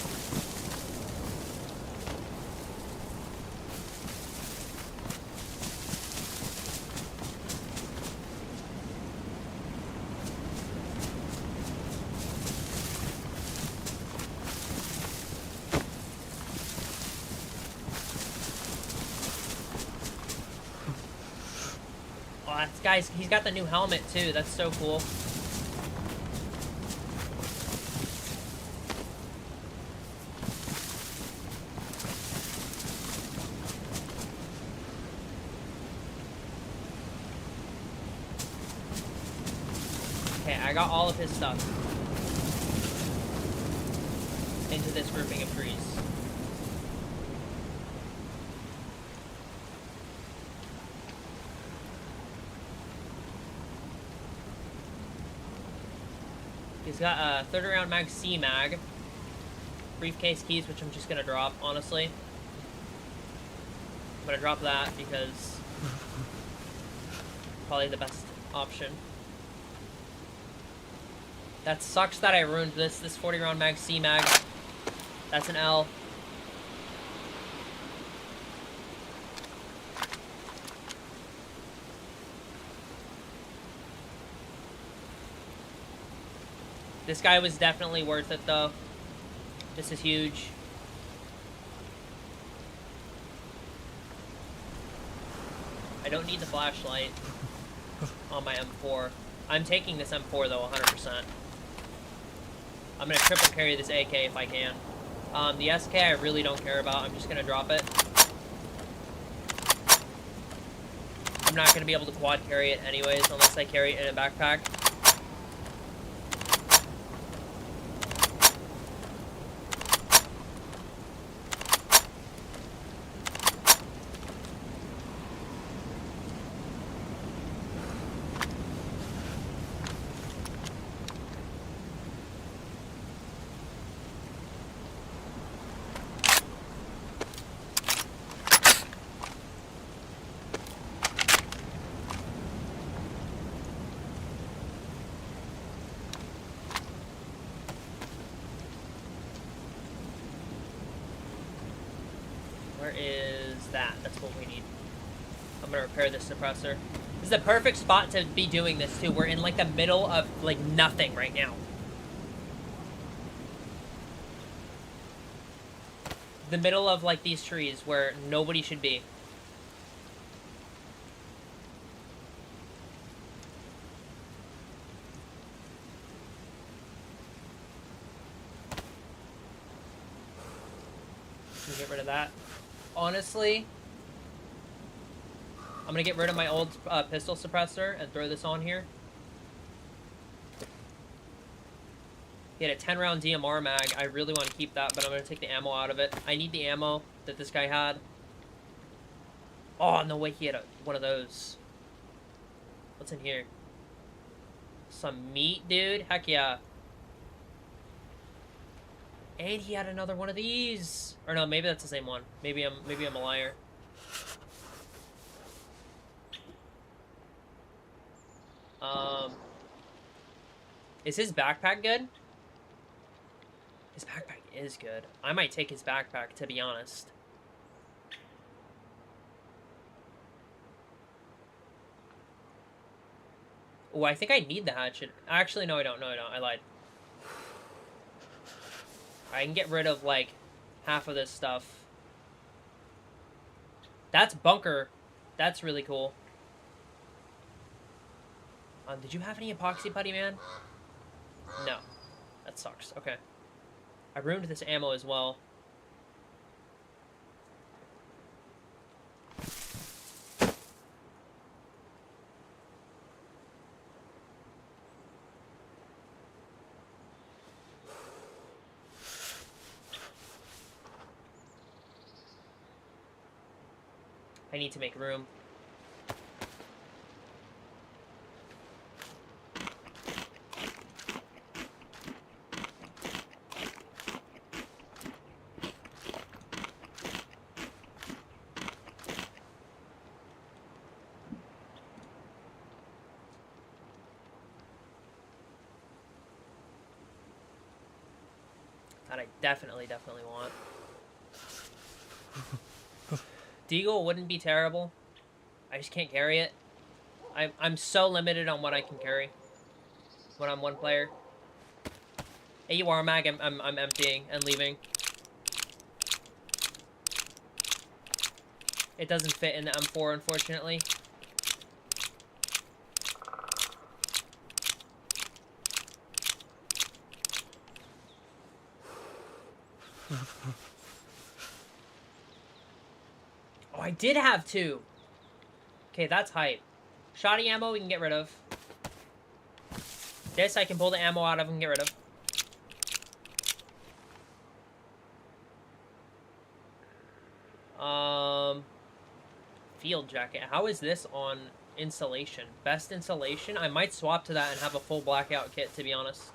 Speaker 1: Guys, he's got the new helmet too. That's so cool. Okay, I got all of his stuff into this grouping of trees. He's got a 30 round mag C mag. Briefcase keys, which I'm just gonna drop, honestly. I'm gonna drop that because probably the best option. That sucks that I ruined this 40 round mag C mag. That's an L. This guy was definitely worth it, though. This is huge. I don't need the flashlight on my M4. I'm taking this M4, though, 100%. I'm going to triple carry this AK if I can. The SK I really don't care about. I'm just going to drop it. I'm not going to be able to quad carry it anyways, unless I carry it in a backpack. Where is that? That's what we need. I'm gonna repair this suppressor. This is the perfect spot to be doing this too. We're in like the middle of like nothing right now. the middle of, like, these trees where nobody should be. Get rid of that. Honestly, I'm gonna get rid of my old pistol suppressor and throw this on here. He had a 10-round DMR mag. I really want to keep that, but I'm gonna take the ammo out of it. I need the ammo that this guy had. Oh, no way he had one of those. What's in here? Some meat, dude? Heck yeah. And he had another one of these. Or no, maybe that's the same one. Maybe I'm a liar. Is his backpack good? His backpack is good. I might take his backpack, to be honest. Oh, I think I need the hatchet. Actually, no, I don't. No, I don't. I lied. I can get rid of, like, half of this stuff. That's bunker. That's really cool. Did you have any epoxy putty, man? No. That sucks. Okay. I ruined this ammo as well. I need to make room. That I definitely want. Deagle wouldn't be terrible. I just can't carry it. I'm so limited on what I can carry when I'm one player. AUR mag, I'm emptying and leaving. It doesn't fit in the M4, unfortunately. Oh, I did have two. Okay, that's hype. Shoddy ammo we can get rid of. This I can pull the ammo out of and get rid of. Field jacket. How is this on insulation? Best insulation? I might swap to that and have a full blackout kit, to be honest.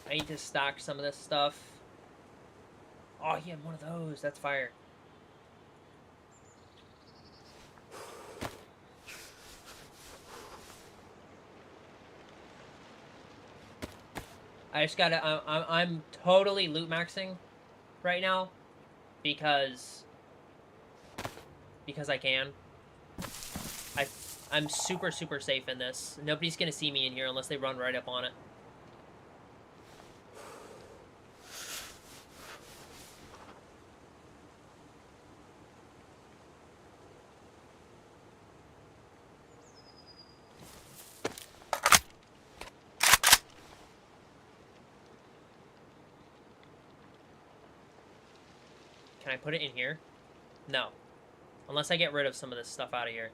Speaker 1: I need to stock some of this stuff. Oh, he had one of those. That's fire. I just gotta. I'm totally loot maxing right now because I can. I'm super safe in this. Nobody's gonna see me in here unless they run right up on it. Can I put it in here? No. Unless I get rid of some of this stuff out of here.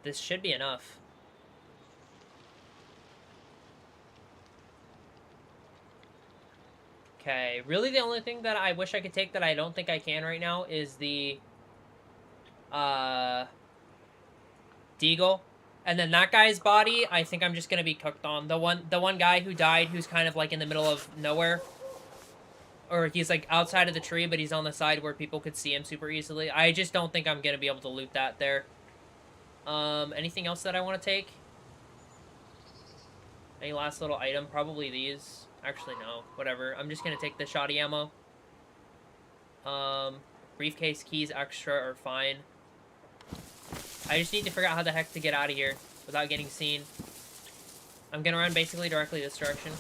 Speaker 1: This should be enough. Okay, really the only thing that I wish I could take that I don't think I can right now is the Deagle. And then that guy's body, I think I'm just gonna be cooked on. The one guy who died, who's kind of like in the middle of nowhere. Or he's like outside of the tree, but he's on the side where people could see him super easily. I just don't think I'm gonna be able to loot that there. Anything else that I want to take? Any last little item? Probably these. Actually, no. Whatever. I'm just gonna take the shoddy ammo. Briefcase keys extra are fine. I just need to figure out how the heck to get out of here without getting seen. I'm gonna run basically directly this direction.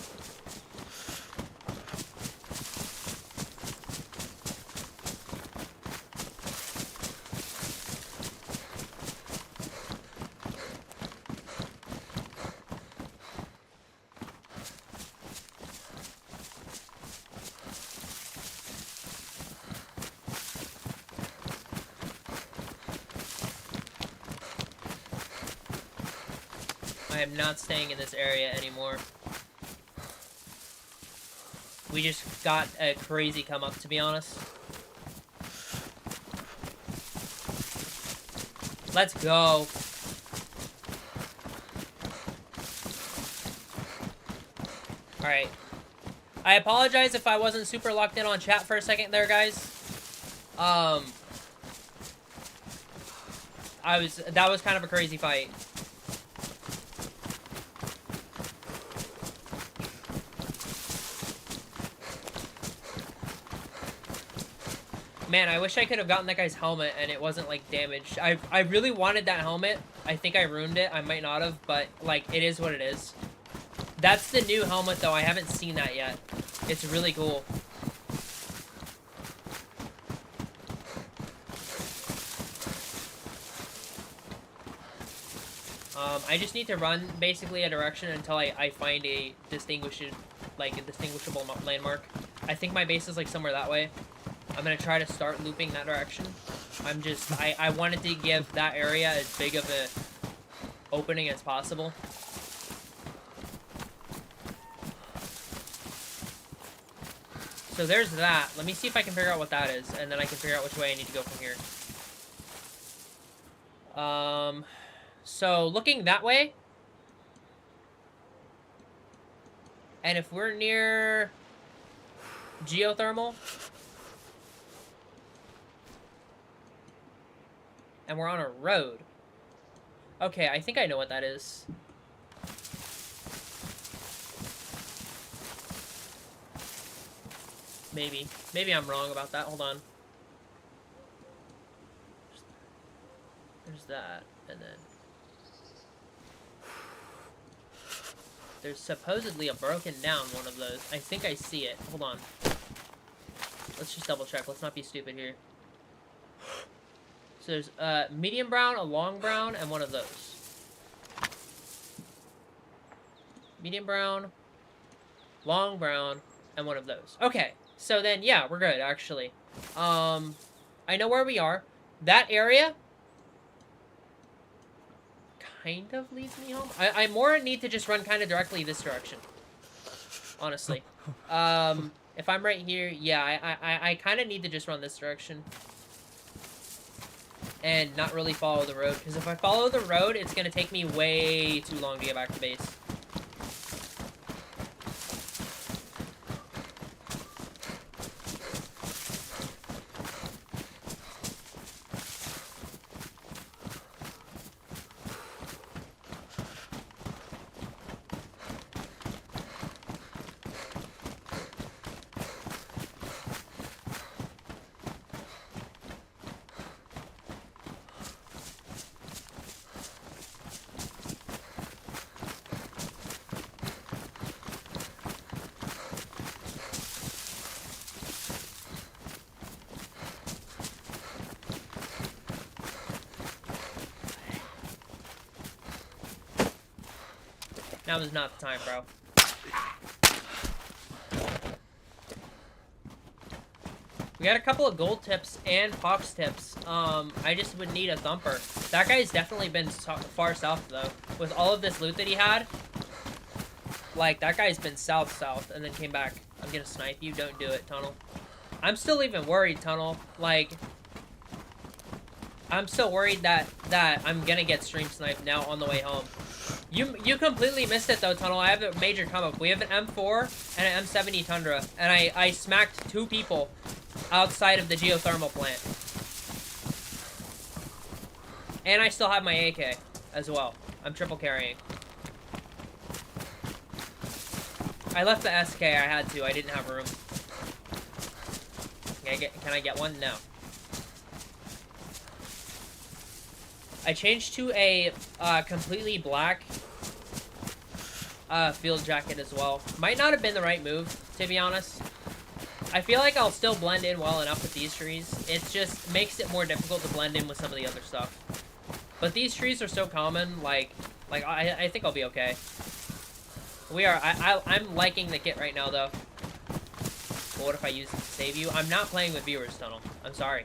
Speaker 1: I am not staying in this area anymore. We just got a crazy come up, to be honest. Let's go. Alright. I apologize if I wasn't super locked in on chat for a second there, guys. That was kind of a crazy fight. Man, I wish I could have gotten that guy's helmet and it wasn't, like, damaged. I really wanted that helmet. I think I ruined it. I might not have, but, like, it is what it is. That's the new helmet, though. I haven't seen that yet. It's really cool. I just need to run, basically, a direction until I find a distinguishable landmark. I think my base is, like, somewhere that way. I'm gonna try to start looping that direction. I wanted to give that area as big of a opening as possible. So there's that. Let me see if I can figure out what that is, and then I can figure out which way I need to go from here. So looking that way, and if we're near geothermal, and we're on a road. Okay, I think I know what that is. Maybe. Maybe I'm wrong about that. Hold on. There's that, and then... There's supposedly a broken down one of those. I think I see it. Hold on. Let's just double check. Let's not be stupid here. So there's a medium brown, a long brown, and one of those. Medium brown, long brown, and one of those. Okay, so then, yeah, we're good, actually. I know where we are. That area kind of leads me home. I more need to just run kind of directly this direction, honestly. If I'm right here, yeah, I kind of need to just run this direction. And not really follow the road, because if I follow the road, it's going to take me way too long to get back to base. Now is not the time, bro. We got a couple of gold tips and fox tips. I just would need a thumper. That guy's definitely been far south, though. With all of this loot that he had, like, that guy's been south, and then came back. I'm gonna snipe you. Don't do it, Tunnel. I'm still even worried, Tunnel. Like, I'm still worried that I'm gonna get stream sniped now on the way home. You completely missed it though, Tunnel. I have a major come up. We have an M4 and an M70 Tundra, and I smacked 2 people outside of the geothermal plant. And I still have my AK as well. I'm triple carrying. I left the SK. I had to. I didn't have room. Can I get one? No. I changed to a completely black field jacket as well. Might not have been the right move, to be honest. I feel like I'll still blend in well enough with these trees. It just makes it more difficult to blend in with some of the other stuff. But these trees are so common, like I think I'll be okay. I'm liking the kit right now, though. But what if I use it to save you? I'm not playing with viewers, Tunnel. I'm sorry.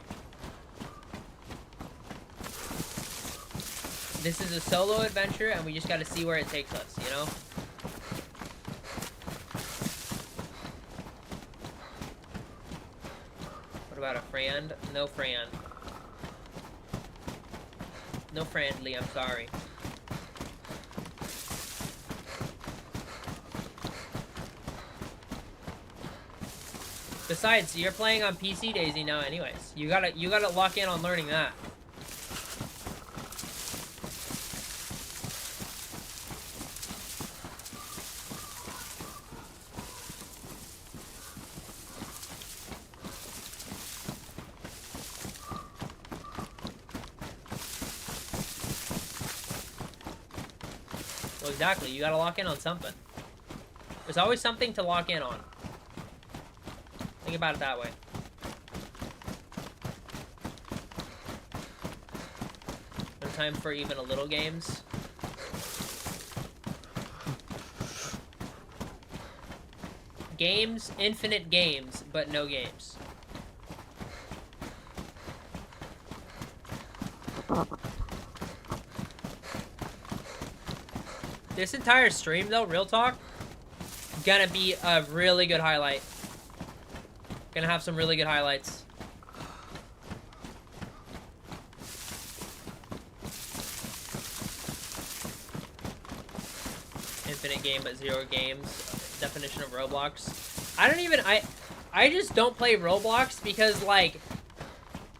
Speaker 1: This is a solo adventure, and we just gotta see where it takes us, you know? What about a friend? No friend. No friendly, I'm sorry. Besides, you're playing on PC, DayZ, now anyways. You gotta lock in on learning that. Well, exactly. You gotta lock in on something. There's always something to lock in on. Think about it that way. No time for even a little games. Games, infinite games, but no games. This entire stream, though, real talk, gonna be a really good highlight. Gonna have some really good highlights. Infinite game, but 0 games. Definition of Roblox. I just don't play Roblox because, like,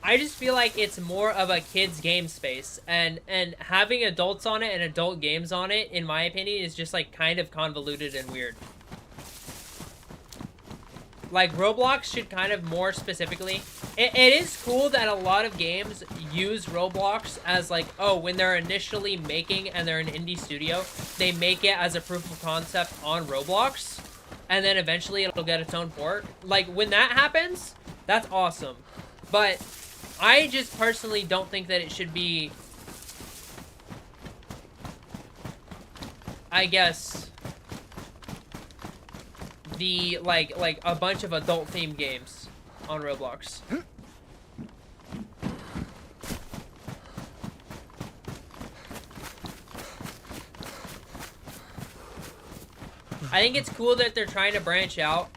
Speaker 1: I just feel like it's more of a kid's game space, and having adults on it and adult games on it, in my opinion, is just like kind of convoluted and weird. Like, Roblox should kind of more specifically, it is cool that a lot of games use Roblox as like, oh, when they're initially making and they're an indie studio, they make it as a proof of concept on Roblox, and then eventually it'll get its own port. Like, when that happens, that's awesome. But I just personally don't think that it should be, I guess, the, like a bunch of adult-themed games on Roblox. I think it's cool that they're trying to branch out,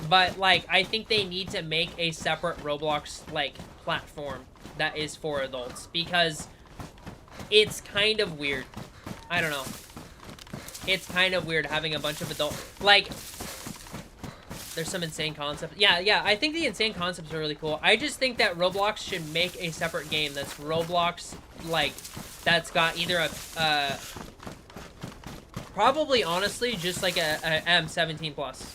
Speaker 1: but, like, I think they need to make a separate Roblox, like, platform that is for adults, because it's kind of weird. I don't know. It's kind of weird having a bunch of adult, like, there's some insane concepts. Yeah, I think the insane concepts are really cool. I just think that Roblox should make a separate game that's Roblox, like, that's got either a, probably, honestly, just like a M17 plus.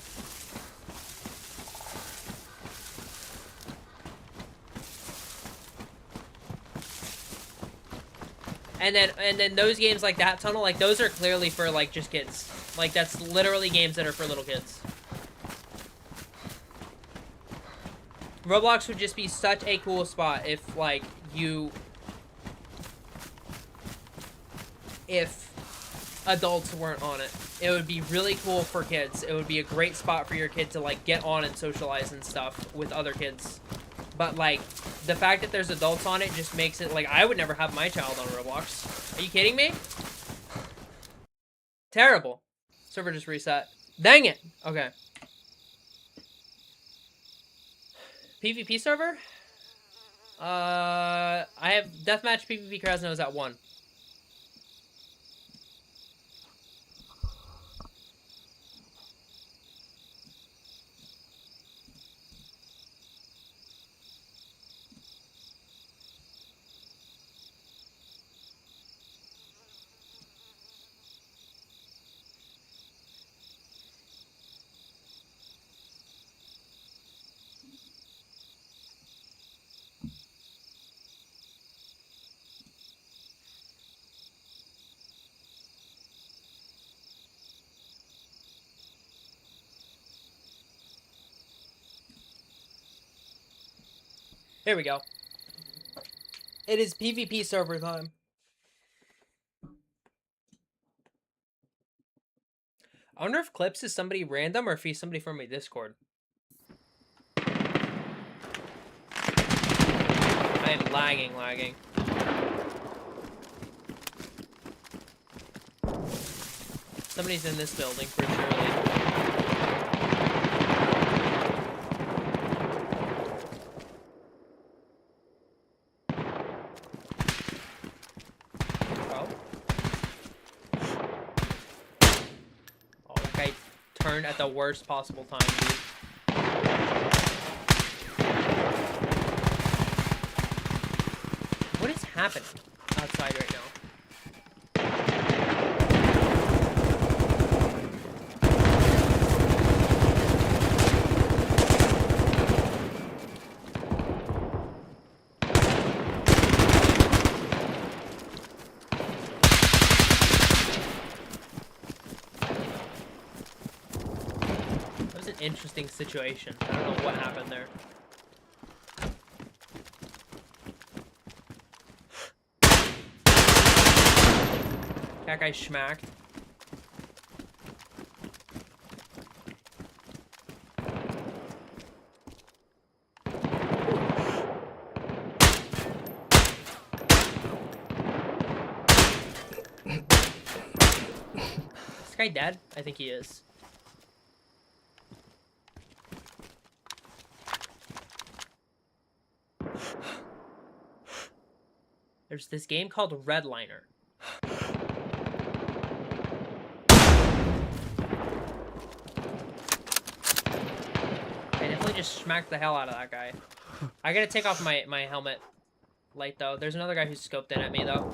Speaker 1: And then those games like that, Tunnel, like, those are clearly for, like, just kids. Like, that's literally games that are for little kids. Roblox would just be such a cool spot if, like, if adults weren't on it. It would be really cool for kids. It would be a great spot for your kid to, like, get on and socialize and stuff with other kids. But, like, the fact that there's adults on it just makes it, like, I would never have my child on Roblox. Are you kidding me? Terrible. Server just reset. Dang it! Okay. PvP server? I have Deathmatch PvP Krasno is at 1. Here we go. It is PvP server time. I wonder if Clips is somebody random or if he's somebody from my Discord. I am lagging. Somebody's in this building for surely. Oh, that guy turned at the worst possible time, dude. What is happening outside right now? That was an interesting situation. I don't know what happened there. That guy schmacked. Is this guy dead? I think he is. There's this game called Redliner. I definitely just smacked the hell out of that guy. I gotta take off my helmet light though. There's another guy who scoped in at me though.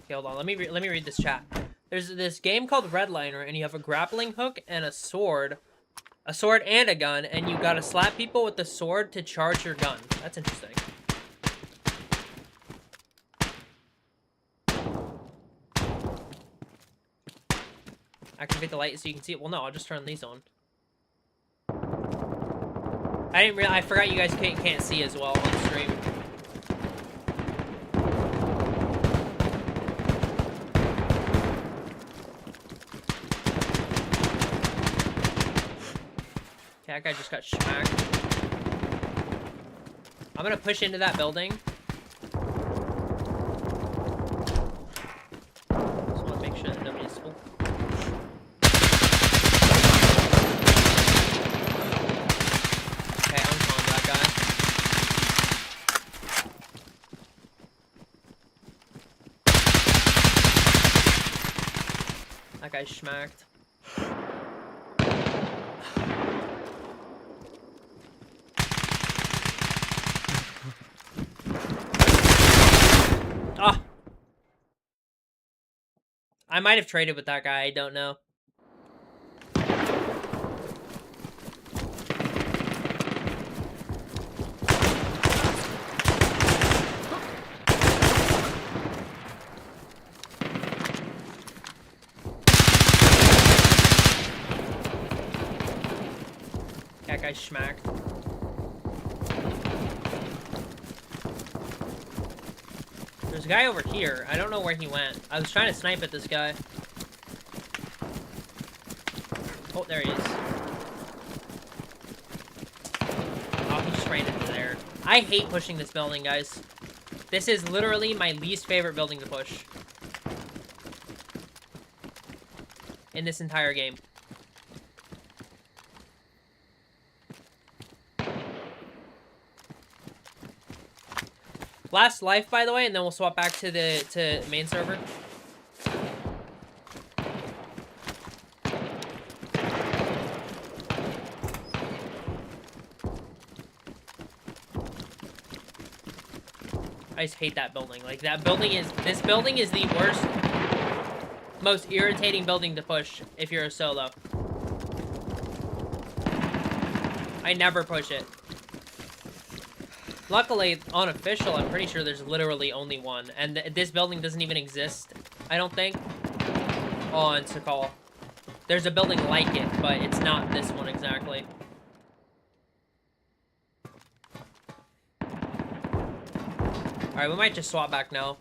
Speaker 1: Okay, hold on. Let me read this chat. There's this game called Redliner, and you have a grappling hook and a sword and a gun, and you gotta slap people with the sword to charge your gun. That's interesting. Activate the light so you can see it. Well, no, I'll just turn these on. I forgot you guys can't see as well on stream. That guy just got smacked. I'm gonna push into that building. Just wanna make sure that nobody's full. Okay, I'm calling that guy. That guy's smacked. Ah! I might have traded with that guy, I don't know. That guy's schmacked. There's a guy over here. I don't know where he went. I was trying to snipe at this guy. Oh, there he is. Oh, he just ran into there. I hate pushing this building, guys. This is literally my least favorite building to push in this entire game. Last life, by the way, and then we'll swap back to the main server. I just hate that building. Like, that building is... This building is the worst, most irritating building to push if you're a solo. I never push it. Luckily, unofficial, I'm pretty sure there's literally only one. And this building doesn't even exist, I don't think, on Sakhal. There's a building like it, but it's not this one exactly. Alright, we might just swap back now.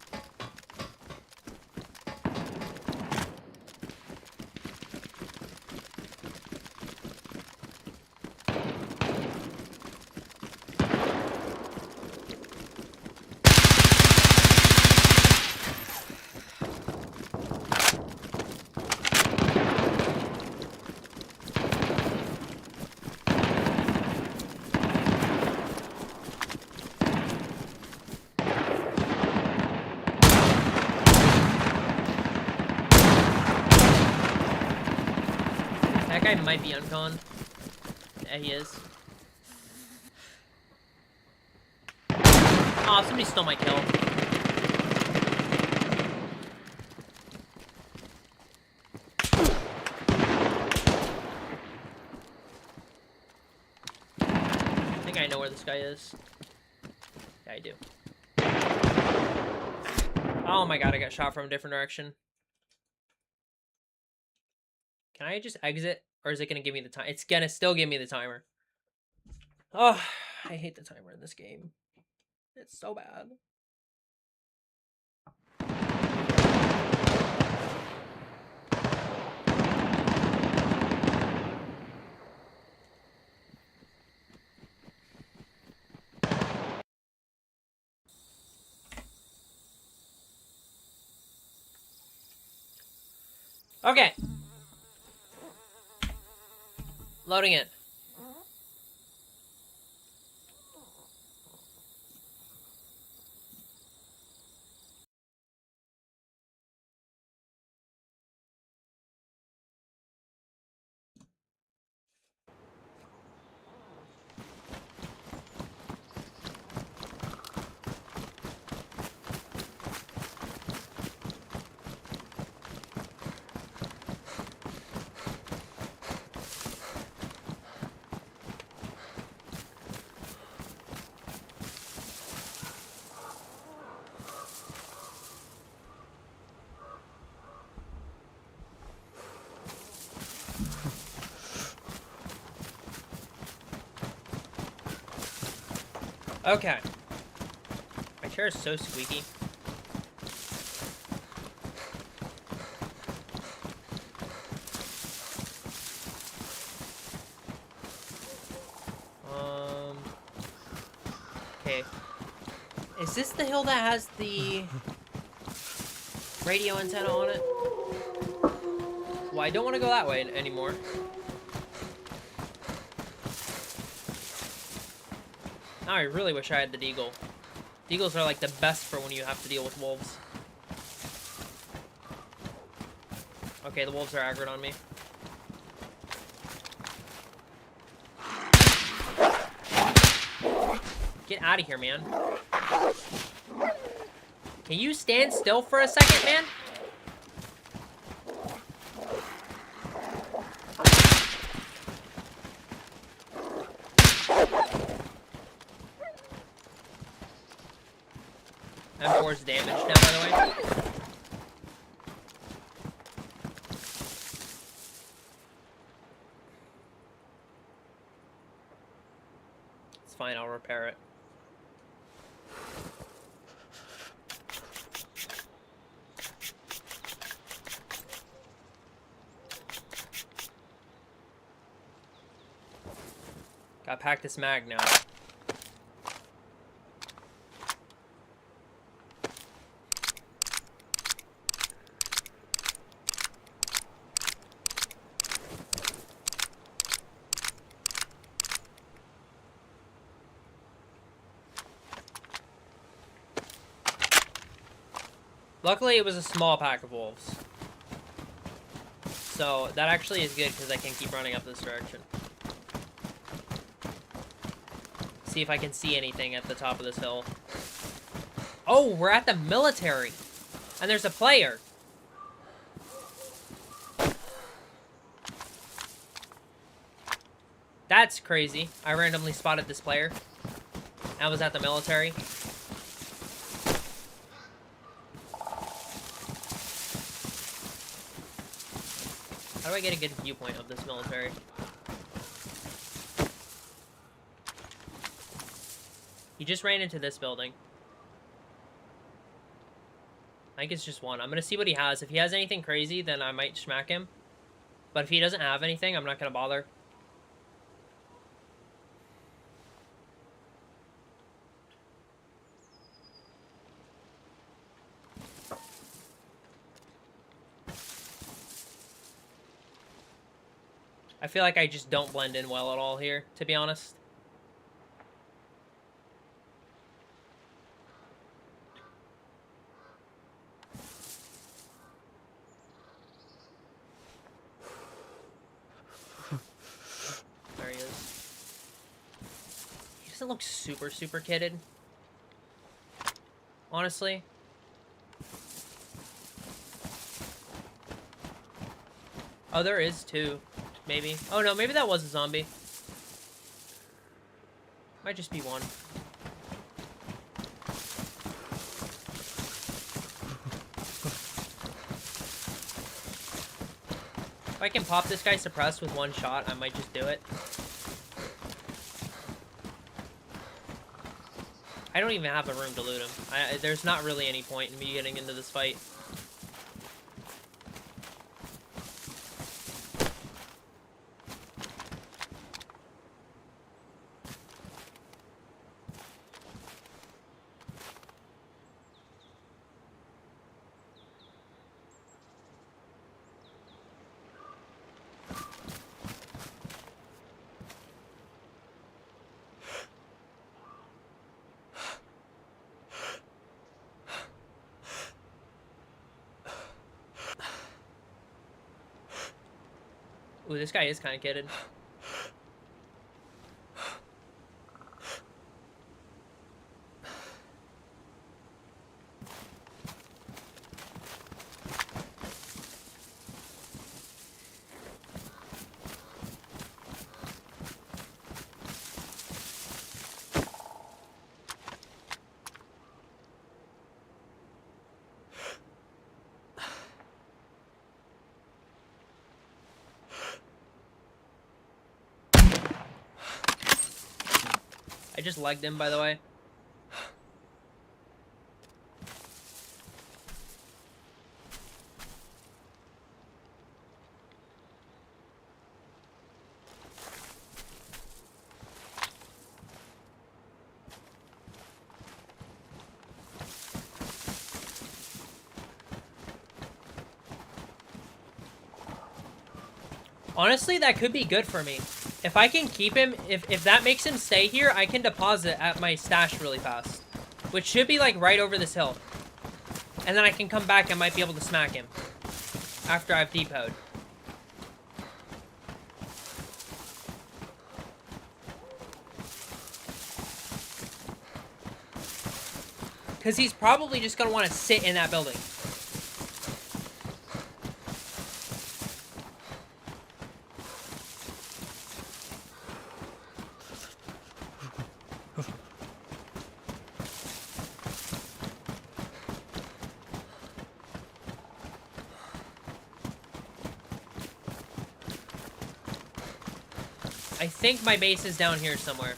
Speaker 1: That guy might be unconned. Yeah, he is. Oh, somebody stole my kill. I think I know where this guy is. Yeah, I do. Oh my god, I got shot from a different direction. Can I just exit? Or is it going to give me the time? It's going to still give me the timer. Oh, I hate the timer in this game. It's so bad. Okay. Loading it. Okay. My chair is so squeaky. Okay. Is this the hill that has the radio antenna on it? Well, I don't want to go that way anymore. Now I really wish I had the deagle. Deagles are like the best for when you have to deal with wolves. Okay, the wolves are aggroed on me. Get out of here, man. Can you stand still for a second, man? M4's damaged now, by the way. It's fine, I'll repair it. Gotta pack this mag now. Luckily, it was a small pack of wolves. So, that actually is good because I can keep running up this direction. See if I can see anything at the top of this hill. Oh, we're at the military. And there's a player. That's crazy. I randomly spotted this player. I was at the military. How do I get a good viewpoint of this military? He just ran into this building. I think it's just one. I'm gonna see what he has. If he has anything crazy, then I might smack him. But if he doesn't have anything, I'm not gonna bother. I feel like I just don't blend in well at all here, to be honest. There he is. He doesn't look super, super kitted. Honestly. Oh, there is two. Maybe. Oh, no, maybe that was a zombie. Might just be one. If I can pop this guy suppressed with one shot, I might just do it. I don't even have a room to loot him. There's not really any point in me getting into this fight. Ooh, this guy is kind of kitted. I just legged him, by the way. Honestly, that could be good for me. If I can keep him, if that makes him stay here, I can deposit at my stash really fast. Which should be, like, right over this hill. And then I can come back and might be able to smack him. After I've depoted. Because he's probably just going to want to sit in that building. I think my base is down here somewhere.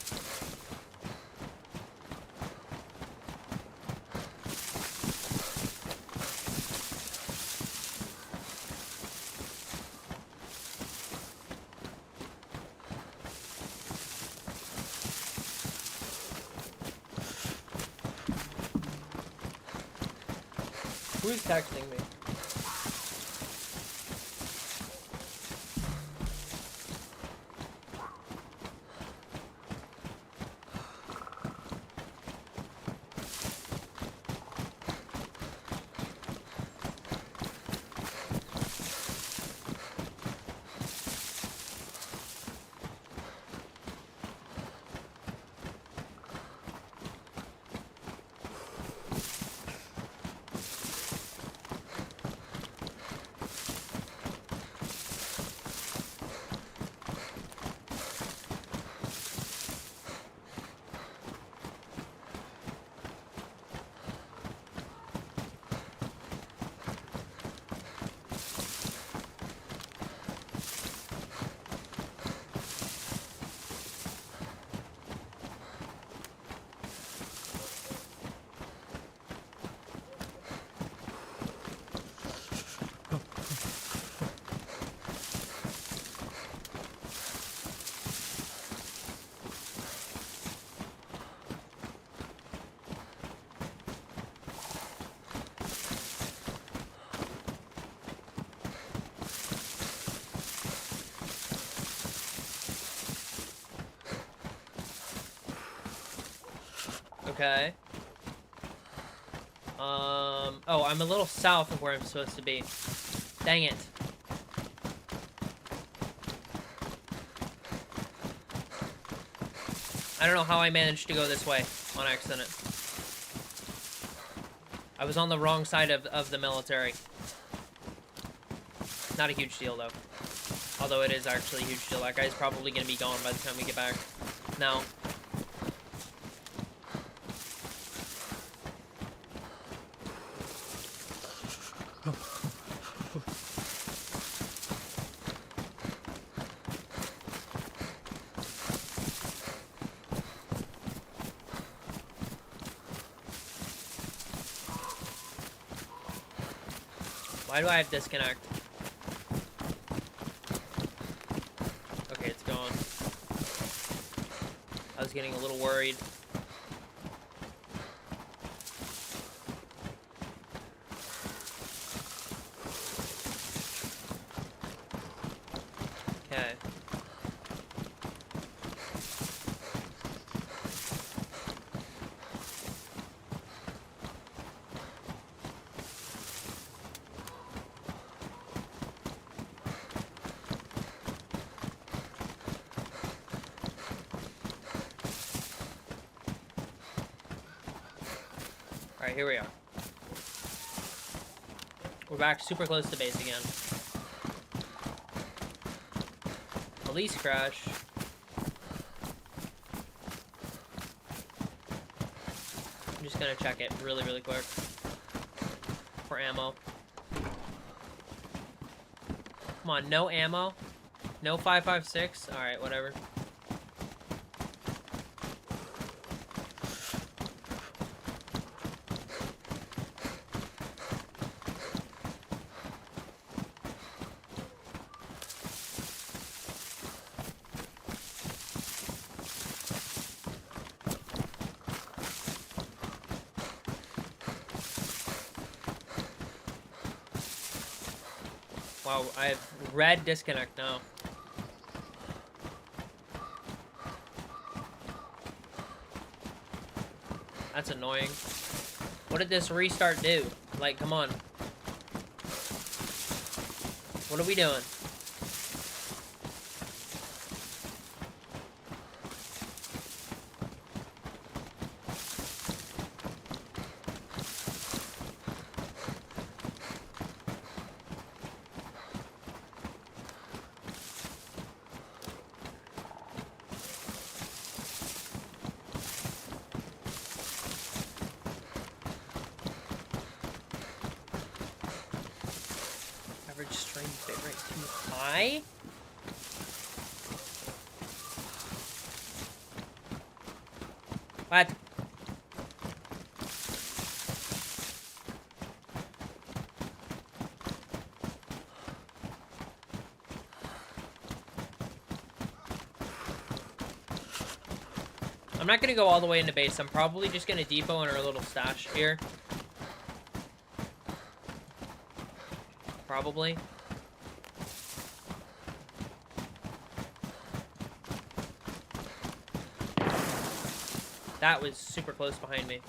Speaker 1: Who's texting me? Okay. Oh, I'm a little south of where I'm supposed to be. Dang it. I don't know how I managed to go this way on accident. I was on the wrong side of the military. Not a huge deal, though. Although it is actually a huge deal. That guy's probably going to be gone by the time we get back. No. Why do I have disconnect? Okay, it's gone. I was getting a little worried. Okay. Alright, here we are. We're back super close to base again. Police crash. I'm just gonna check it really, really quick. For ammo. Come on, no ammo? No 5.56? Alright, whatever. Wow, I have red disconnect now. That's annoying. What did this restart do? Like, come on. What are we doing? Average stream bitrate too high? What? I'm not gonna go all the way into base. I'm probably just gonna depot in our little stash here. Probably. That was super close behind me.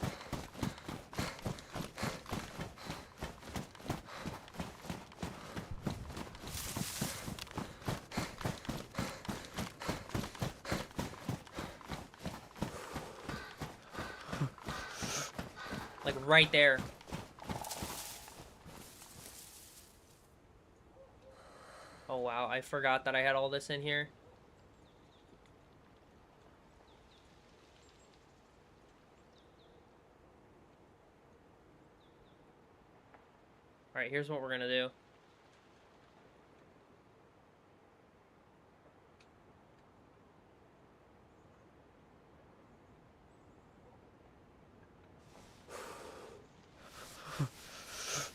Speaker 1: Like right there. Oh wow, I forgot that I had all this in here. Alright, here's what we're gonna do.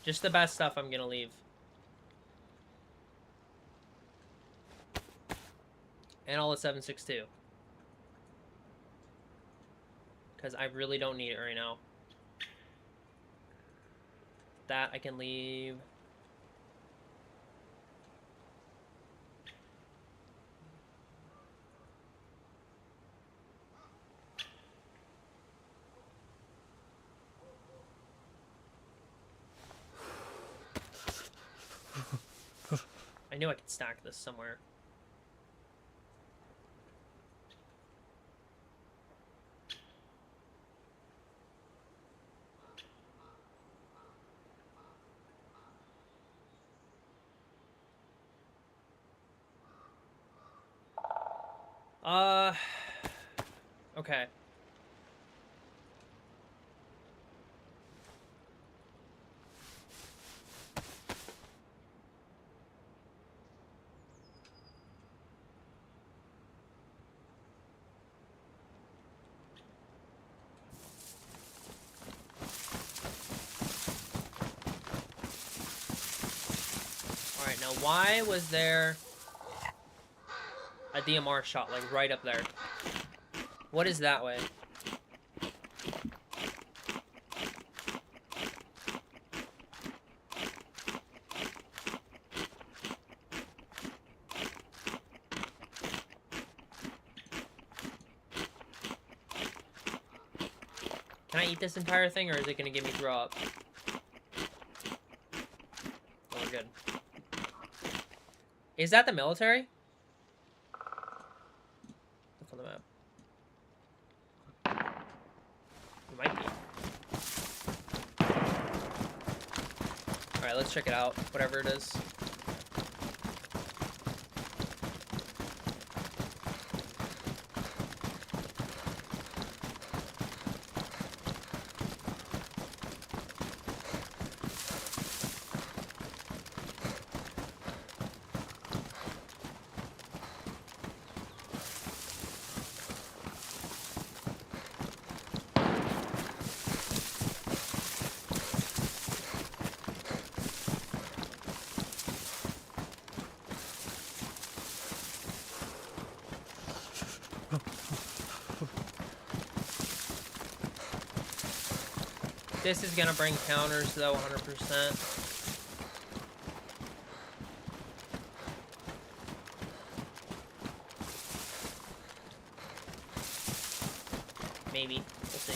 Speaker 1: Just the best stuff I'm gonna leave. And all the 7.62. Because I really don't need it right now. That I can leave. I knew I could stack this somewhere. Okay. Alright, now why was there a DMR shot, like, right up there? What is that way? Can I eat this entire thing, or is it gonna give me throw up? Oh, we're good. Is that the military? Look on the map. It might be. Alright, let's check it out. Whatever it is. This is gonna bring counters though, 100%. Maybe. We'll see.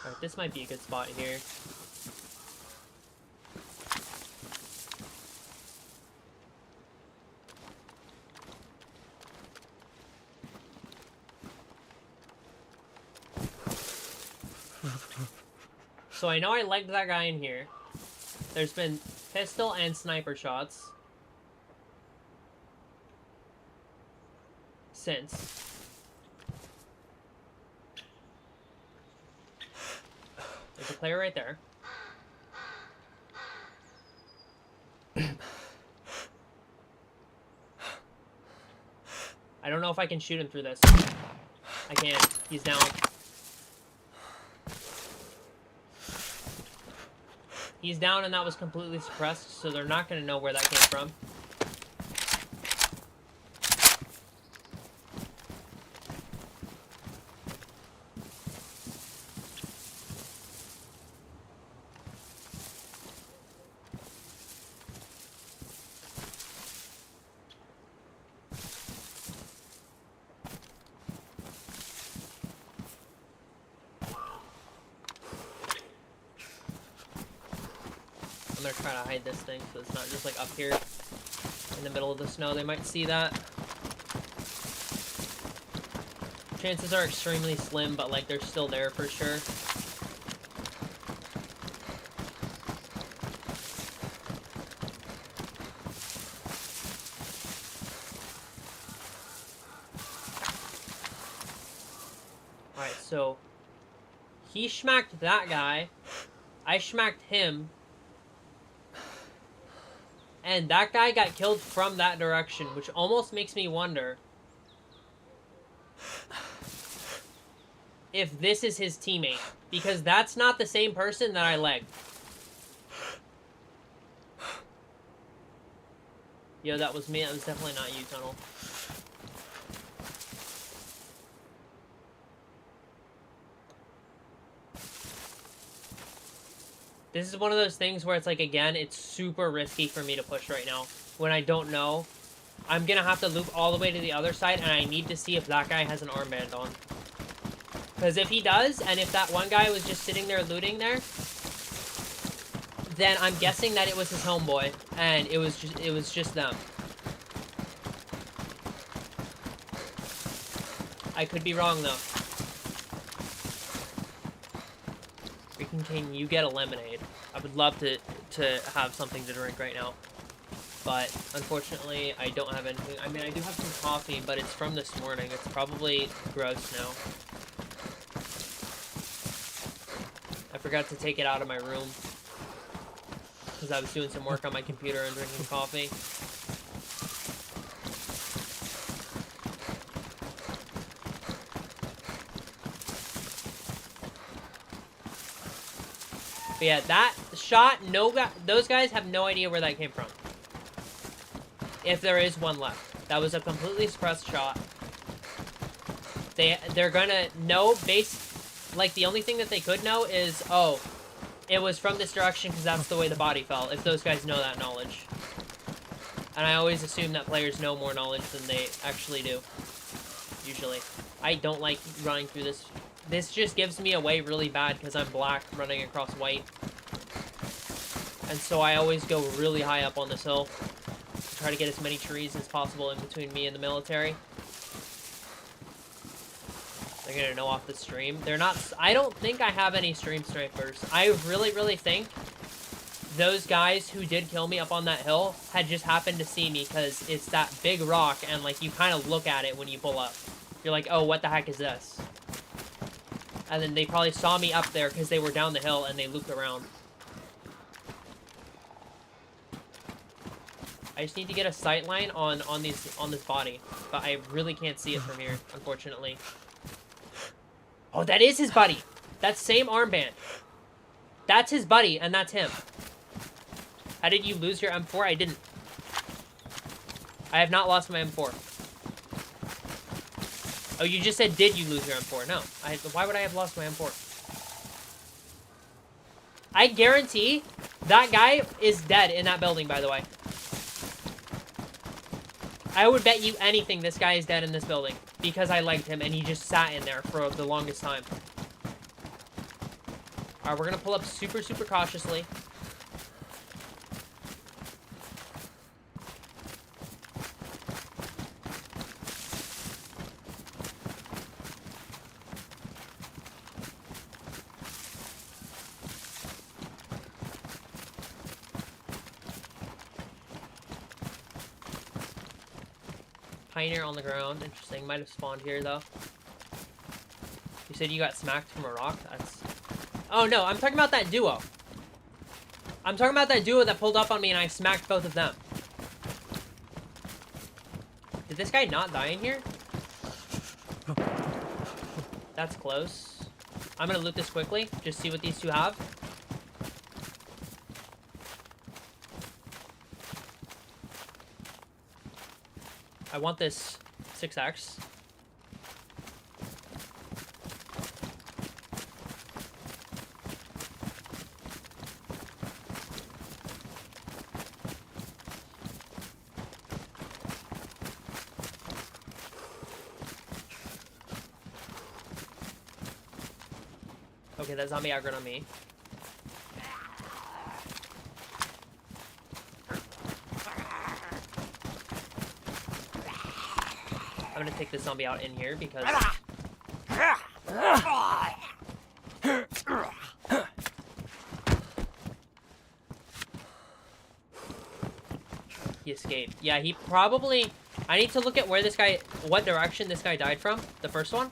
Speaker 1: Alright, this might be a good spot here. So I know I legged that guy in here. There's been pistol and sniper shots since. There's a player right there. I don't know if I can shoot him through this. I can't. He's down. He's down, and that was completely suppressed, so they're not going to know where that came from. I'm gonna try to hide this thing so it's not just like up here in the middle of the snow. They might see that. Chances are extremely slim, but like they're still there for sure. Alright, so he schmacked that guy. I schmacked him. And that guy got killed from that direction, which almost makes me wonder if this is his teammate. Because that's not the same person that I legged. Yo, that was me. That was definitely not you, Tunnel. This is one of those things where it's like, again, it's super risky for me to push right now. When I don't know, I'm gonna have to loop all the way to the other side, and I need to see if that guy has an armband on. Because if he does, and if that one guy was just sitting there looting there, then I'm guessing that it was his homeboy, and it was just them. I could be wrong though. Freaking can you get a lemonade? I would love to have something to drink right now. But unfortunately, I don't have anything. I mean, I do have some coffee, but it's from this morning. It's probably gross now. I forgot to take it out of my room because I was doing some work on my computer and drinking coffee. But yeah, that shot, those guys have no idea where that came from. If there is one left. That was a completely suppressed shot. They're gonna know like the only thing that they could know is, oh, it was from this direction because that's the way the body fell, if those guys know that knowledge. And I always assume that players know more knowledge than they actually do. Usually. I don't like running through this. This just gives me away really bad because I'm black running across white. And so I always go really high up on this hill. Try to get as many trees as possible in between me and the military. They're gonna know off the stream. They're not. I don't think I have any stream snipers. I really think those guys who did kill me up on that hill had just happened to see me because it's that big rock and like you kind of look at it when you pull up. You're like, oh, what the heck is this? And then they probably saw me up there because they were down the hill and they looped around. I just need to get a sight line on this body, but I really can't see it from here, unfortunately. Oh, that is his buddy. That same armband. That's his buddy, and that's him. How did you lose your M4? I didn't. I have not lost my M4. Oh, you just said, did you lose your M4? No. Why would I have lost my M4? I guarantee that guy is dead in that building, by the way. I would bet you anything this guy is dead in this building because I liked him and he just sat in there for the longest time. Alright, we're gonna pull up super cautiously. Pioneer on the ground. Interesting. Might have spawned here, though. You said you got smacked from a rock? That's... Oh, no. I'm talking about that duo. I'm talking about that duo that pulled up on me and I smacked both of them. Did this guy not die in here? That's close. I'm gonna loot this quickly. Just see what these two have. I want this 6x. Okay, that zombie aggroed on me. I'm gonna take this zombie out in here because... He escaped. Yeah, he probably... I need to look at where this guy... What direction this guy died from. The first one.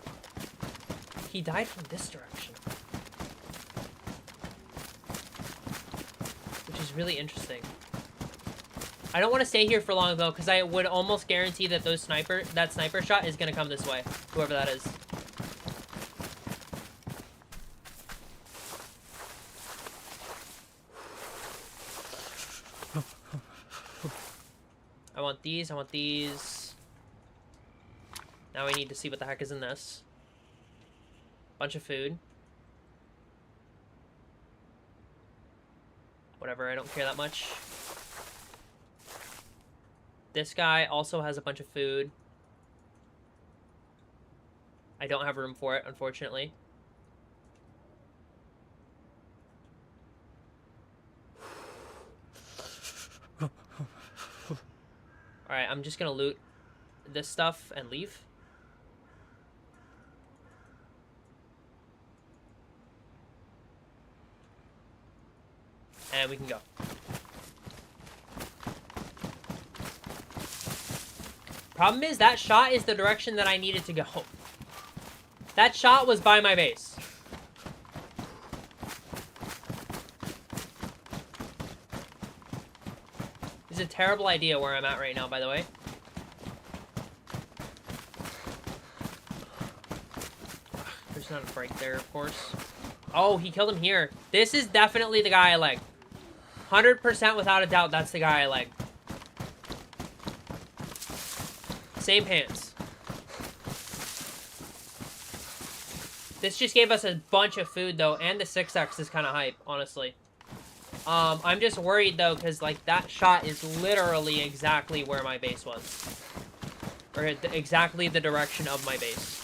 Speaker 1: He died from this direction. Which is really interesting. I don't want to stay here for long, though, because I would almost guarantee that that sniper shot is going to come this way. Whoever that is. I want these. I want these. Now we need to see what the heck is in this. Bunch of food. Whatever, I don't care that much. This guy also has a bunch of food. I don't have room for it, unfortunately. Alright, I'm just gonna loot this stuff and leave. And we can go. Problem is, that shot is the direction that I needed to go. That shot was by my base. It's a terrible idea where I'm at right now, by the way. There's not a break there, of course. Oh, he killed him here. This is definitely the guy I like. 100% without a doubt, that's the guy I like. Same hands. This just gave us a bunch of food, though, and the 6x is kind of hype, honestly. I'm just worried, though, because, like, that shot is literally exactly where my base was. Or exactly the direction of my base.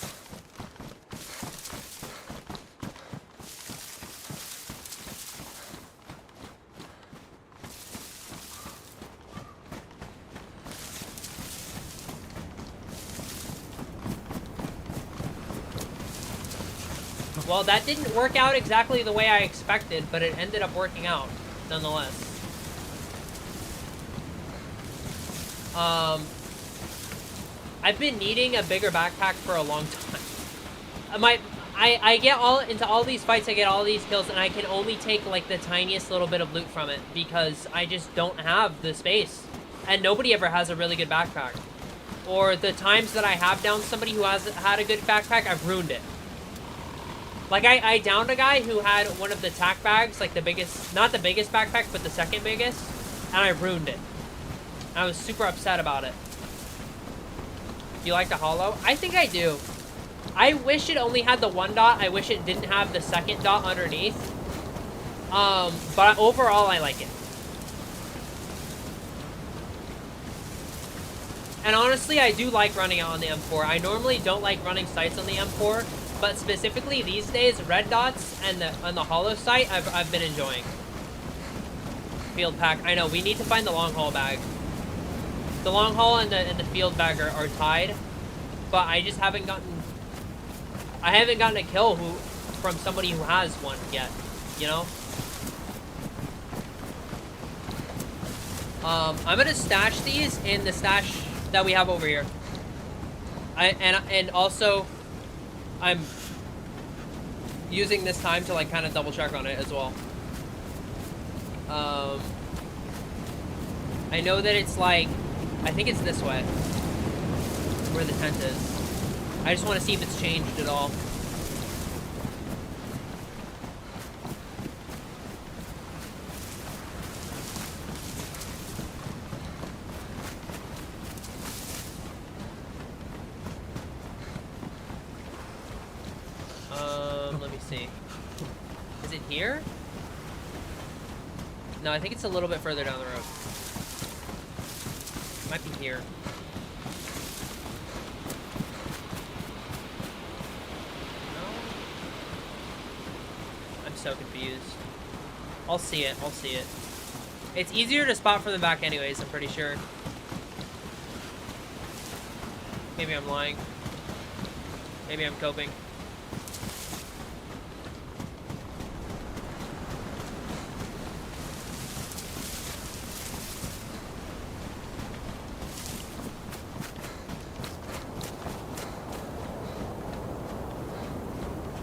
Speaker 1: Well, that didn't work out exactly the way I expected, but it ended up working out, nonetheless. I've been needing a bigger backpack for a long time. I get into all these fights, I get all these kills, and I can only take, like, the tiniest little bit of loot from it, because I just don't have the space. And nobody ever has a really good backpack. Or the times that I have downed somebody who has had a good backpack, I've ruined it. Like, I downed a guy who had one of the tack bags, like the biggest, not the biggest backpack, but the second biggest, and I ruined it. I was super upset about it. Do you like the hollow? I think I do. I wish it only had the one dot. I wish it didn't have the second dot underneath. But overall, I like it. And honestly, I do like running out on the M4. I normally don't like running sights on the M4. But specifically these days, red dots and the hollow sight, I've been enjoying. Field pack. I know, we need to find the long haul bag. The long haul and the field bag are tied. But I just haven't gotten... I haven't gotten a kill from somebody who has one yet. You know? I'm gonna stash these in the stash that we have over here. And also... I'm using this time to, like, kind of double check on it as well. I know that it's, like, I think it's this way, where the tent is. I just want to see if it's changed at all. Let me see. Is it here? No, I think it's a little bit further down the road. It might be here. No? I'm so confused. I'll see it. I'll see it. It's easier to spot from the back anyways, I'm pretty sure. Maybe I'm lying. Maybe I'm coping.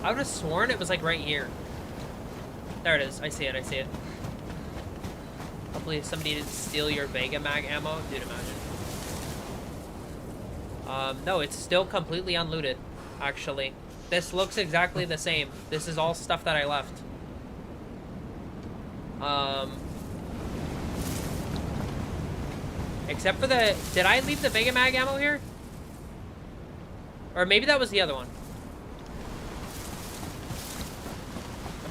Speaker 1: I would have sworn it was, like, right here. There it is. I see it. I see it. Hopefully somebody didn't steal your Vega mag ammo. Dude, imagine. No, it's still completely unlooted, actually. This looks exactly the same. This is all stuff that I left. Except for the... Did I leave the Vega mag ammo here? Or maybe that was the other one.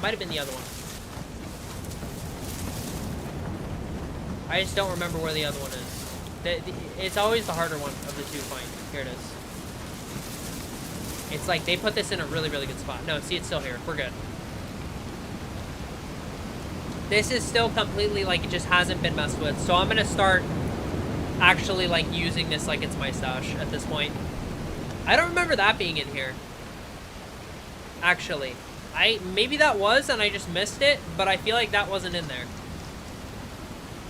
Speaker 1: Might have been the other one. I just don't remember where the other one is. It's always the harder one of the two to find. Here it is. It's like they put this in a really, really good spot. No, see, it's still here. We're good. This is still completely, like, it just hasn't been messed with. So I'm going to start actually, like, using this like it's my stash at this point. I don't remember that being in here. Actually. Maybe that was and I just missed it, but I feel like that wasn't in there.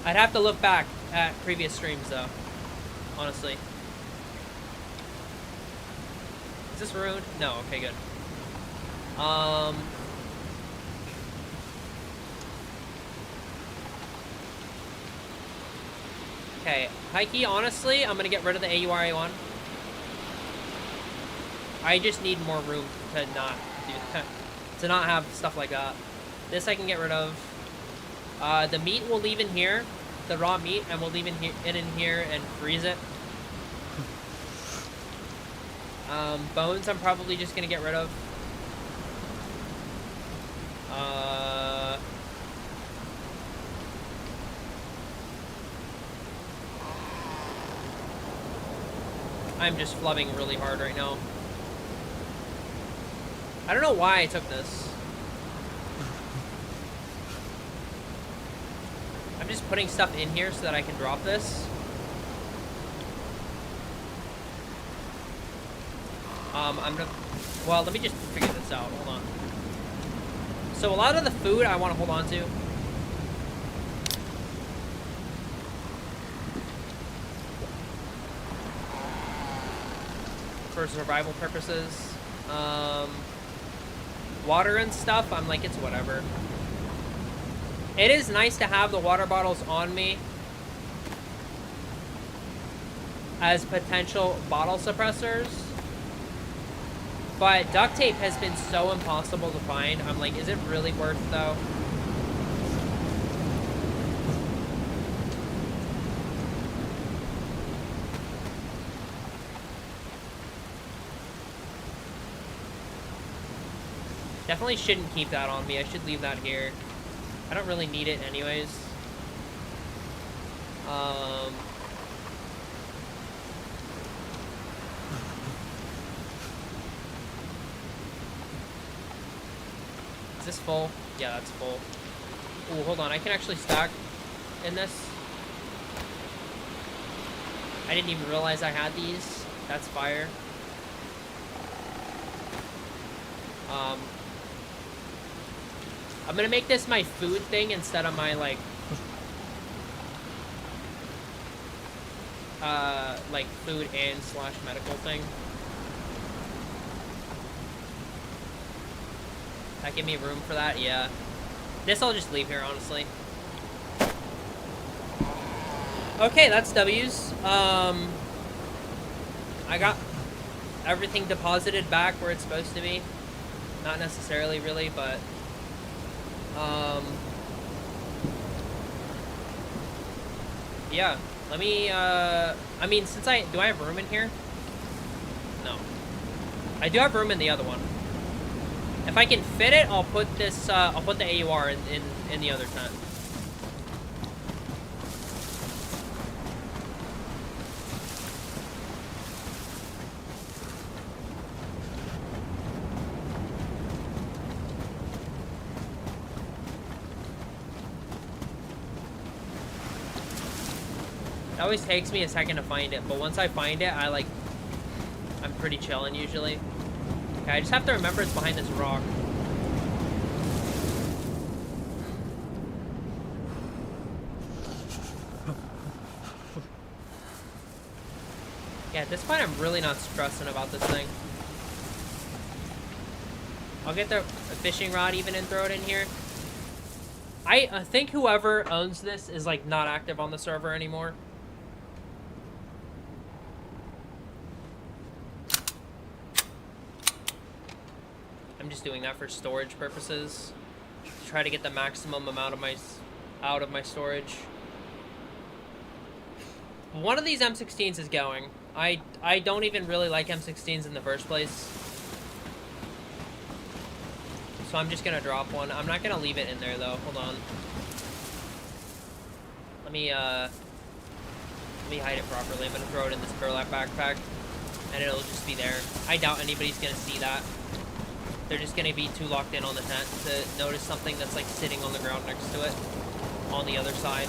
Speaker 1: I'd have to look back at previous streams, though. Honestly. Is this ruined? No, okay, good. Okay, Heike, honestly, I'm gonna get rid of the AURA1. I just need more room to not do that. To not have stuff like that. This I can get rid of. The meat we'll leave in here. The raw meat, and we'll leave in here and freeze it. Bones I'm probably just gonna get rid of. I'm just flubbing really hard right now. I don't know why I took this. I'm just putting stuff in here so that I can drop this. I'm gonna... Well, let me just figure this out. Hold on. So a lot of the food I want to hold on to. For survival purposes. Water and stuff, I'm like, it's whatever. It is nice to have the water bottles on me as potential bottle suppressors. But duct tape has been so impossible to find. I'm like, is it really worth it, though? Definitely shouldn't keep that on me. I should leave that here. I don't really need it anyways. Is this full? Yeah, that's full. Ooh, hold on. I can actually stack in this. I didn't even realize I had these. That's fire. I'm gonna make this my food thing instead of my, like food and / medical thing. That give me room for that? Yeah. This I'll just leave here, honestly. Okay, that's W's. I got everything deposited back where it's supposed to be. Not necessarily, really, but... yeah, let me, I mean, since do I have room in here? No. I do have room in the other one. If I can fit it, I'll put this, I'll put the AUR in the other tent. It always takes me a second to find it, but once I find it, I'm pretty chillin' usually. Okay, I just have to remember it's behind this rock. Yeah, at this point, I'm really not stressing about this thing. I'll get the fishing rod even and throw it in here. I think whoever owns this is, like, not active on the server anymore. I'm just doing that for storage purposes. To try to get the maximum amount of out of my storage. One of these M16s is going. I don't even really like M16s in the first place. So I'm just gonna drop one. I'm not gonna leave it in there though. Hold on. me hide it properly. I'm gonna throw it in this burlap backpack, and it'll just be there. I doubt anybody's gonna see that. They're just gonna be too locked in on the tent to notice something that's like sitting on the ground next to it on the other side.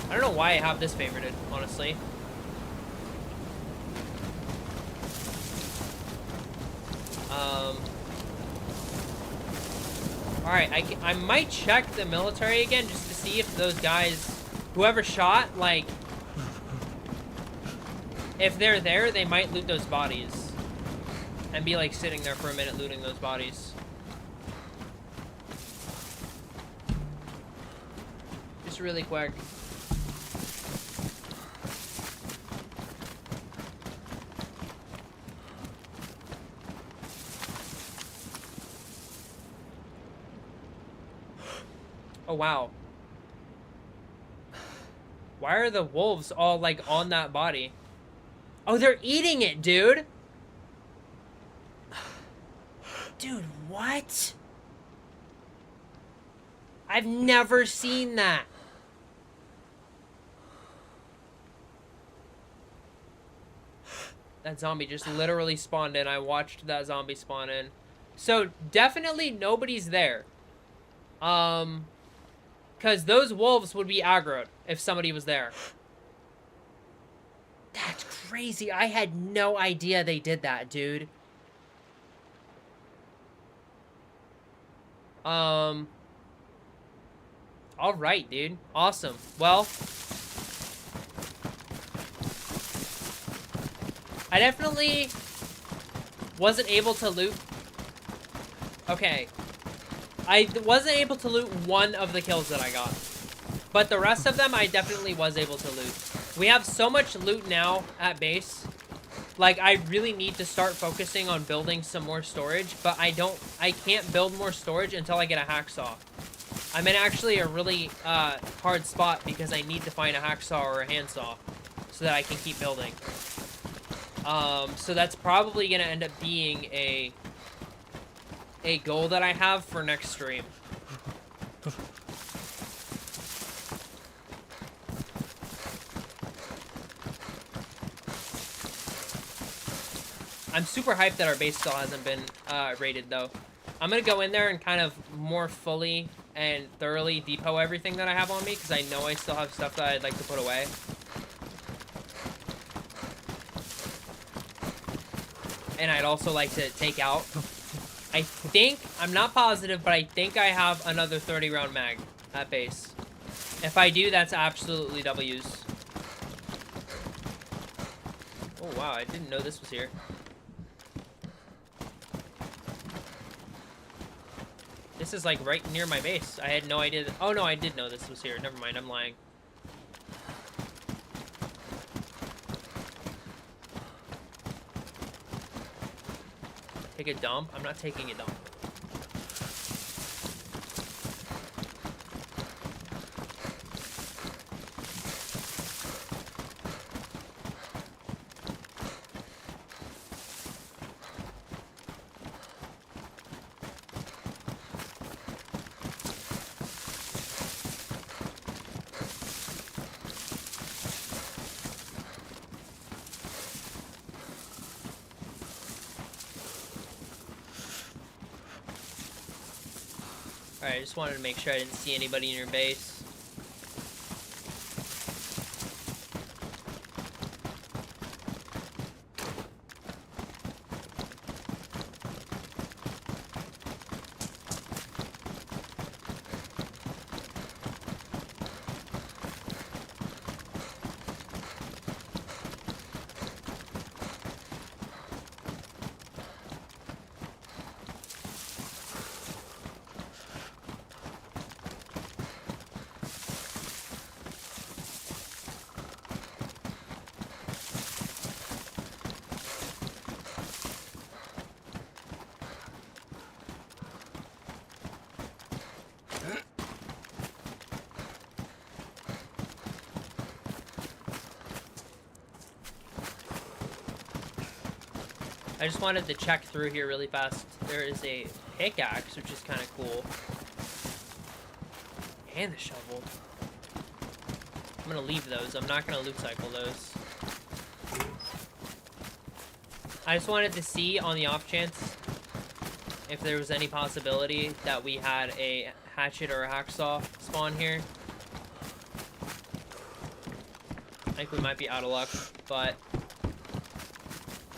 Speaker 1: I don't know why I have this favorited, honestly. Alright, I might check the military again just to see if those guys, whoever shot, like, if they're there, they might loot those bodies. And be, like, sitting there for a minute looting those bodies. Just really quick. Oh, wow. Why are the wolves all, like, on that body? Oh, they're eating it, dude! Dude, what? I've never seen that. That zombie just literally spawned in. I watched that zombie spawn in. So, definitely nobody's there. Because those wolves would be aggroed if somebody was there. That's crazy. I had no idea they did that, dude. Alright, dude. Awesome. Well, I definitely wasn't able to loot. Okay. I wasn't able to loot one of the kills that I got. But the rest of them, I definitely was able to loot. We have so much loot now at base. Like, I really need to start focusing on building some more storage. But I can't build more storage until I get a hacksaw. I'm in actually a really hard spot because I need to find a hacksaw or a handsaw. So that I can keep building. So that's probably going to end up being a goal that I have for next stream. I'm super hyped that our base still hasn't been raided, though. I'm going to go in there and kind of more fully and thoroughly depot everything that I have on me, because I know I still have stuff that I'd like to put away. And I'd also like to take out. I think, I'm not positive, but I think I have another 30-round mag at base. If I do, that's absolutely W's. Oh, wow, I didn't know this was here. This is, like, right near my base. I had no idea that... Oh, no, I did know this was here. Never mind, I'm lying. Take a dump? I'm not taking a dump. Alright, I just wanted to make sure I didn't see anybody in your base. I just wanted to check through here really fast. There is a pickaxe, which is kind of cool. And the shovel. I'm gonna leave those. I'm not gonna loot cycle those. I just wanted to see on the off chance if there was any possibility that we had a hatchet or a hacksaw spawn here. I think we might be out of luck, but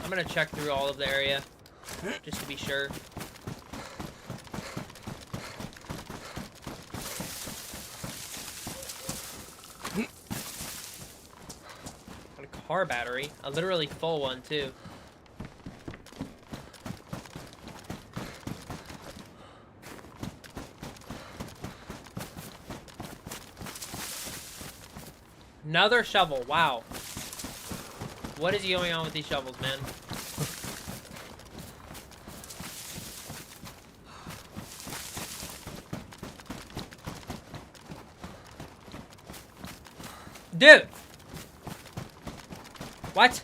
Speaker 1: I'm gonna check through all of the area just to be sure. Got a car battery, a literally full one too. Another shovel, wow. What is going on with these shovels, man? Dude! What?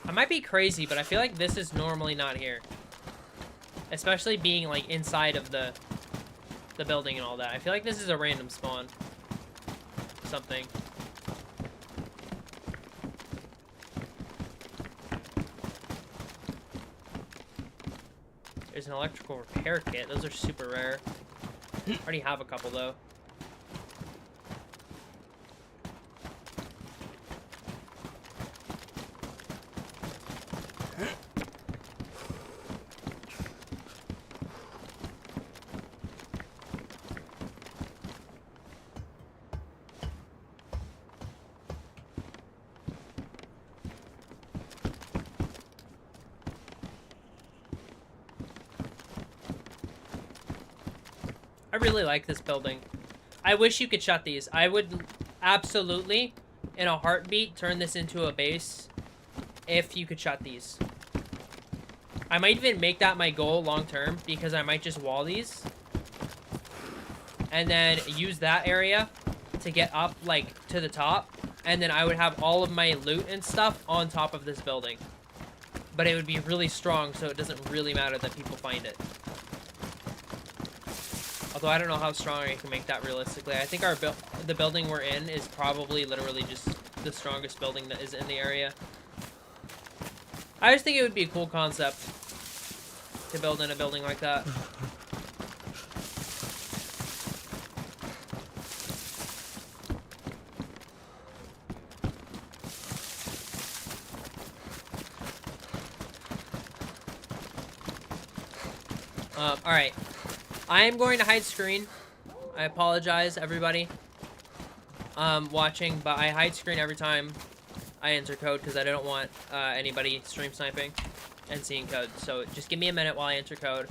Speaker 1: I might be crazy, but I feel like this is normally not here. Especially being, like, inside of the building and all that. I feel like this is a random spawn. Something. There's an electrical repair kit. Those are super rare. I already have a couple, though. I really like this building. I wish you could shut these. I would absolutely, in a heartbeat, turn this into a base if you could shut these. I might even make that my goal long term, because I might just wall these and then use that area to get up, like, to the top, and then I would have all of my loot and stuff on top of this building. But it would be really strong, so it doesn't really matter that people find it. Although I don't know how strong I can make that realistically. I think the building we're in is probably literally just the strongest building that is in the area. I just think it would be a cool concept to build in a building like that. Alright. I am going to hide screen. I apologize, everybody watching, but I hide screen every time I enter code because I don't want anybody stream sniping and seeing code. So just give me a minute while I enter code.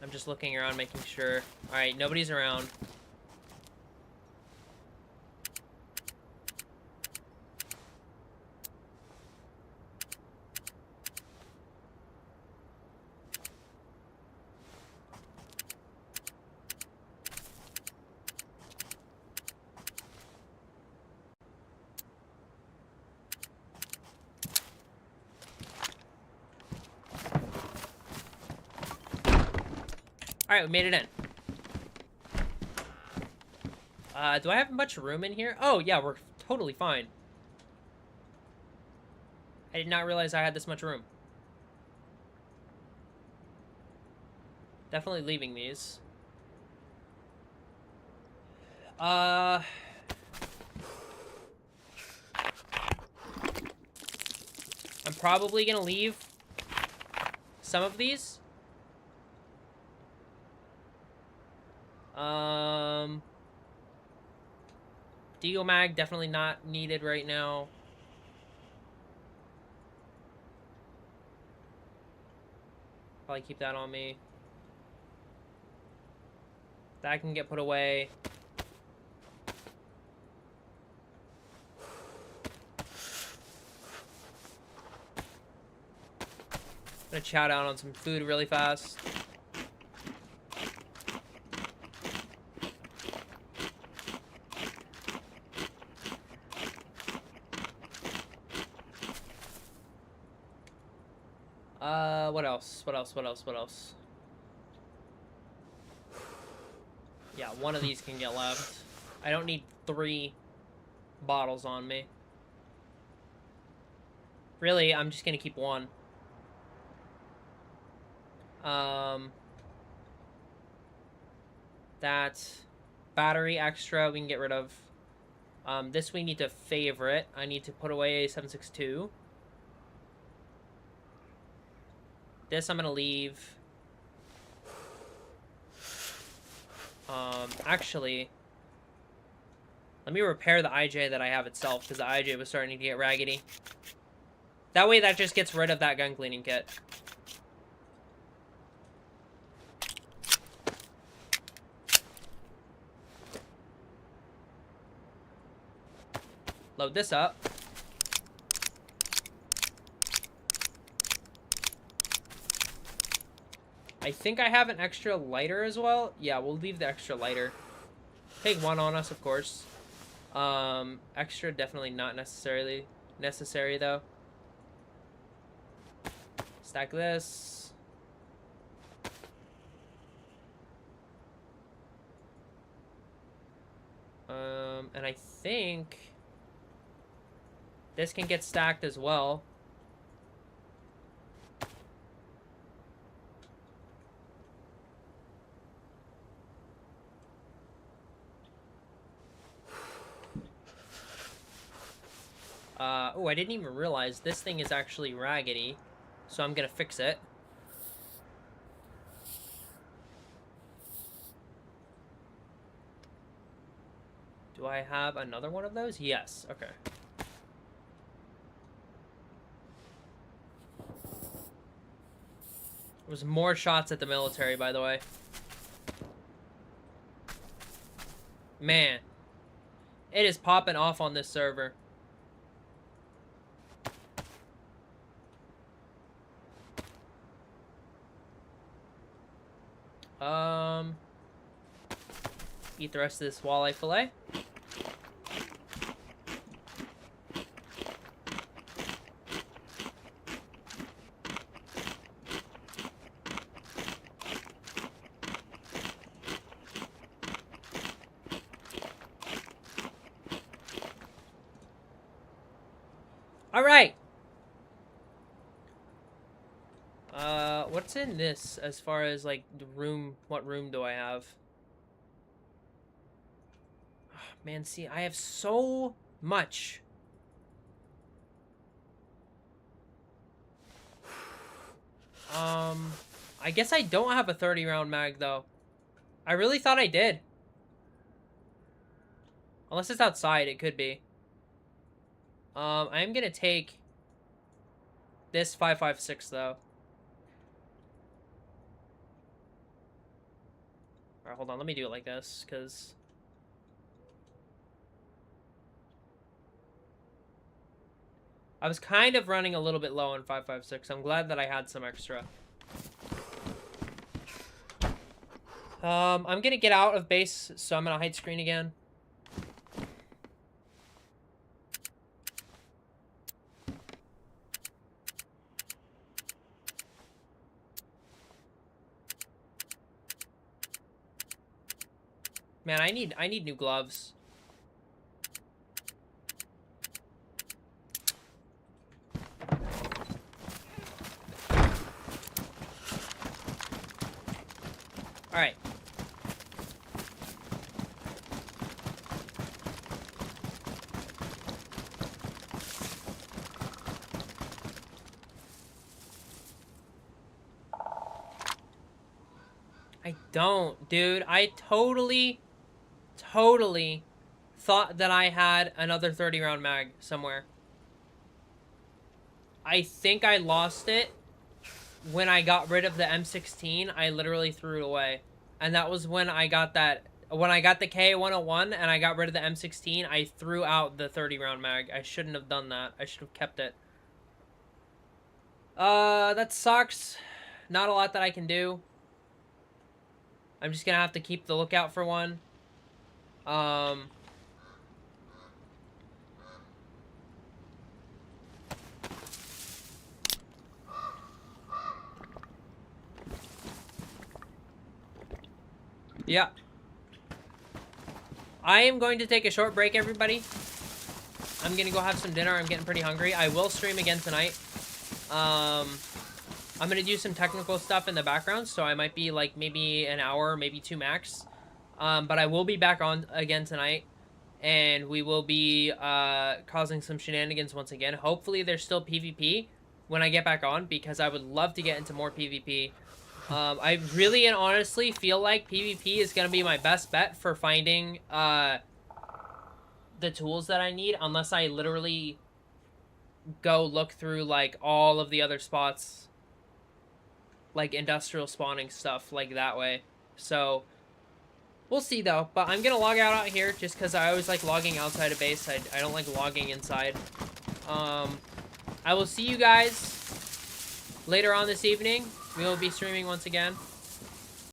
Speaker 1: I'm just looking around, making sure. Alright, nobody's around. Alright, we made it in. Do I have much room in here? Oh, yeah, we're totally fine. I did not realize I had this much room. Definitely leaving these. I'm probably gonna leave some of these. Deagle mag, definitely not needed right now. Probably keep that on me. That can get put away. Gonna chow down on some food really fast. What else? What else? What else? What else? Yeah, one of these can get left. I don't need 3 bottles on me. Really, I'm just gonna keep 1. That battery extra we can get rid of. This we need to favorite. I need to put away 762. This I'm gonna leave. Actually, let me repair the IJ that I have itself, because the IJ was starting to get raggedy. That way that just gets rid of that gun cleaning kit. Load this up. I think I have an extra lighter as well. Yeah, we'll leave the extra lighter. Take 1 on us, of course. Extra definitely not necessarily necessary though. Stack this. And I think this can get stacked as well. Oh, I didn't even realize this thing is actually raggedy, so I'm gonna fix it. Do I have another one of those? Yes, okay. There was more shots at the military, by the way. Man, it is popping off on this server. Eat the rest of this walleye fillet. All right. What's in this as far as like the room? What room do I have? Oh, man, see, I have so much. I guess I don't have a 30 round mag though. I really thought I did. Unless it's outside, it could be. I am gonna take this 5.56 though. Alright, hold on, let me do it like this, because I was kind of running a little bit low on 5.56. I'm glad that I had some extra. I'm gonna get out of base, so I'm gonna hide screen again. Man, I need new gloves. All right. I don't, dude. I totally thought that I had another 30 round mag somewhere. I think I lost it when I got rid of the M16. I literally threw it away. And that was when I got that, when I got the K101 and I got rid of the M16, I threw out the 30 round mag. I shouldn't have done that. I should have kept it. That sucks. Not a lot that I can do. I'm just gonna have to keep the lookout for one. Yeah. I am going to take a short break, everybody. I'm gonna go have some dinner. I'm getting pretty hungry. I will stream again tonight. I'm gonna do some technical stuff in the background, so I might be like maybe an hour, maybe 2 max. But I will be back on again tonight, and we will be causing some shenanigans once again. Hopefully there's still PvP when I get back on, because I would love to get into more PvP. I really and honestly feel like PvP is gonna be my best bet for finding the tools that I need, unless I literally go look through like all of the other spots, like industrial spawning stuff, like that way. So we'll see though. But I'm gonna log out here just because I always like logging outside of base. I don't like logging inside. I will see you guys later on this evening. We will be streaming once again.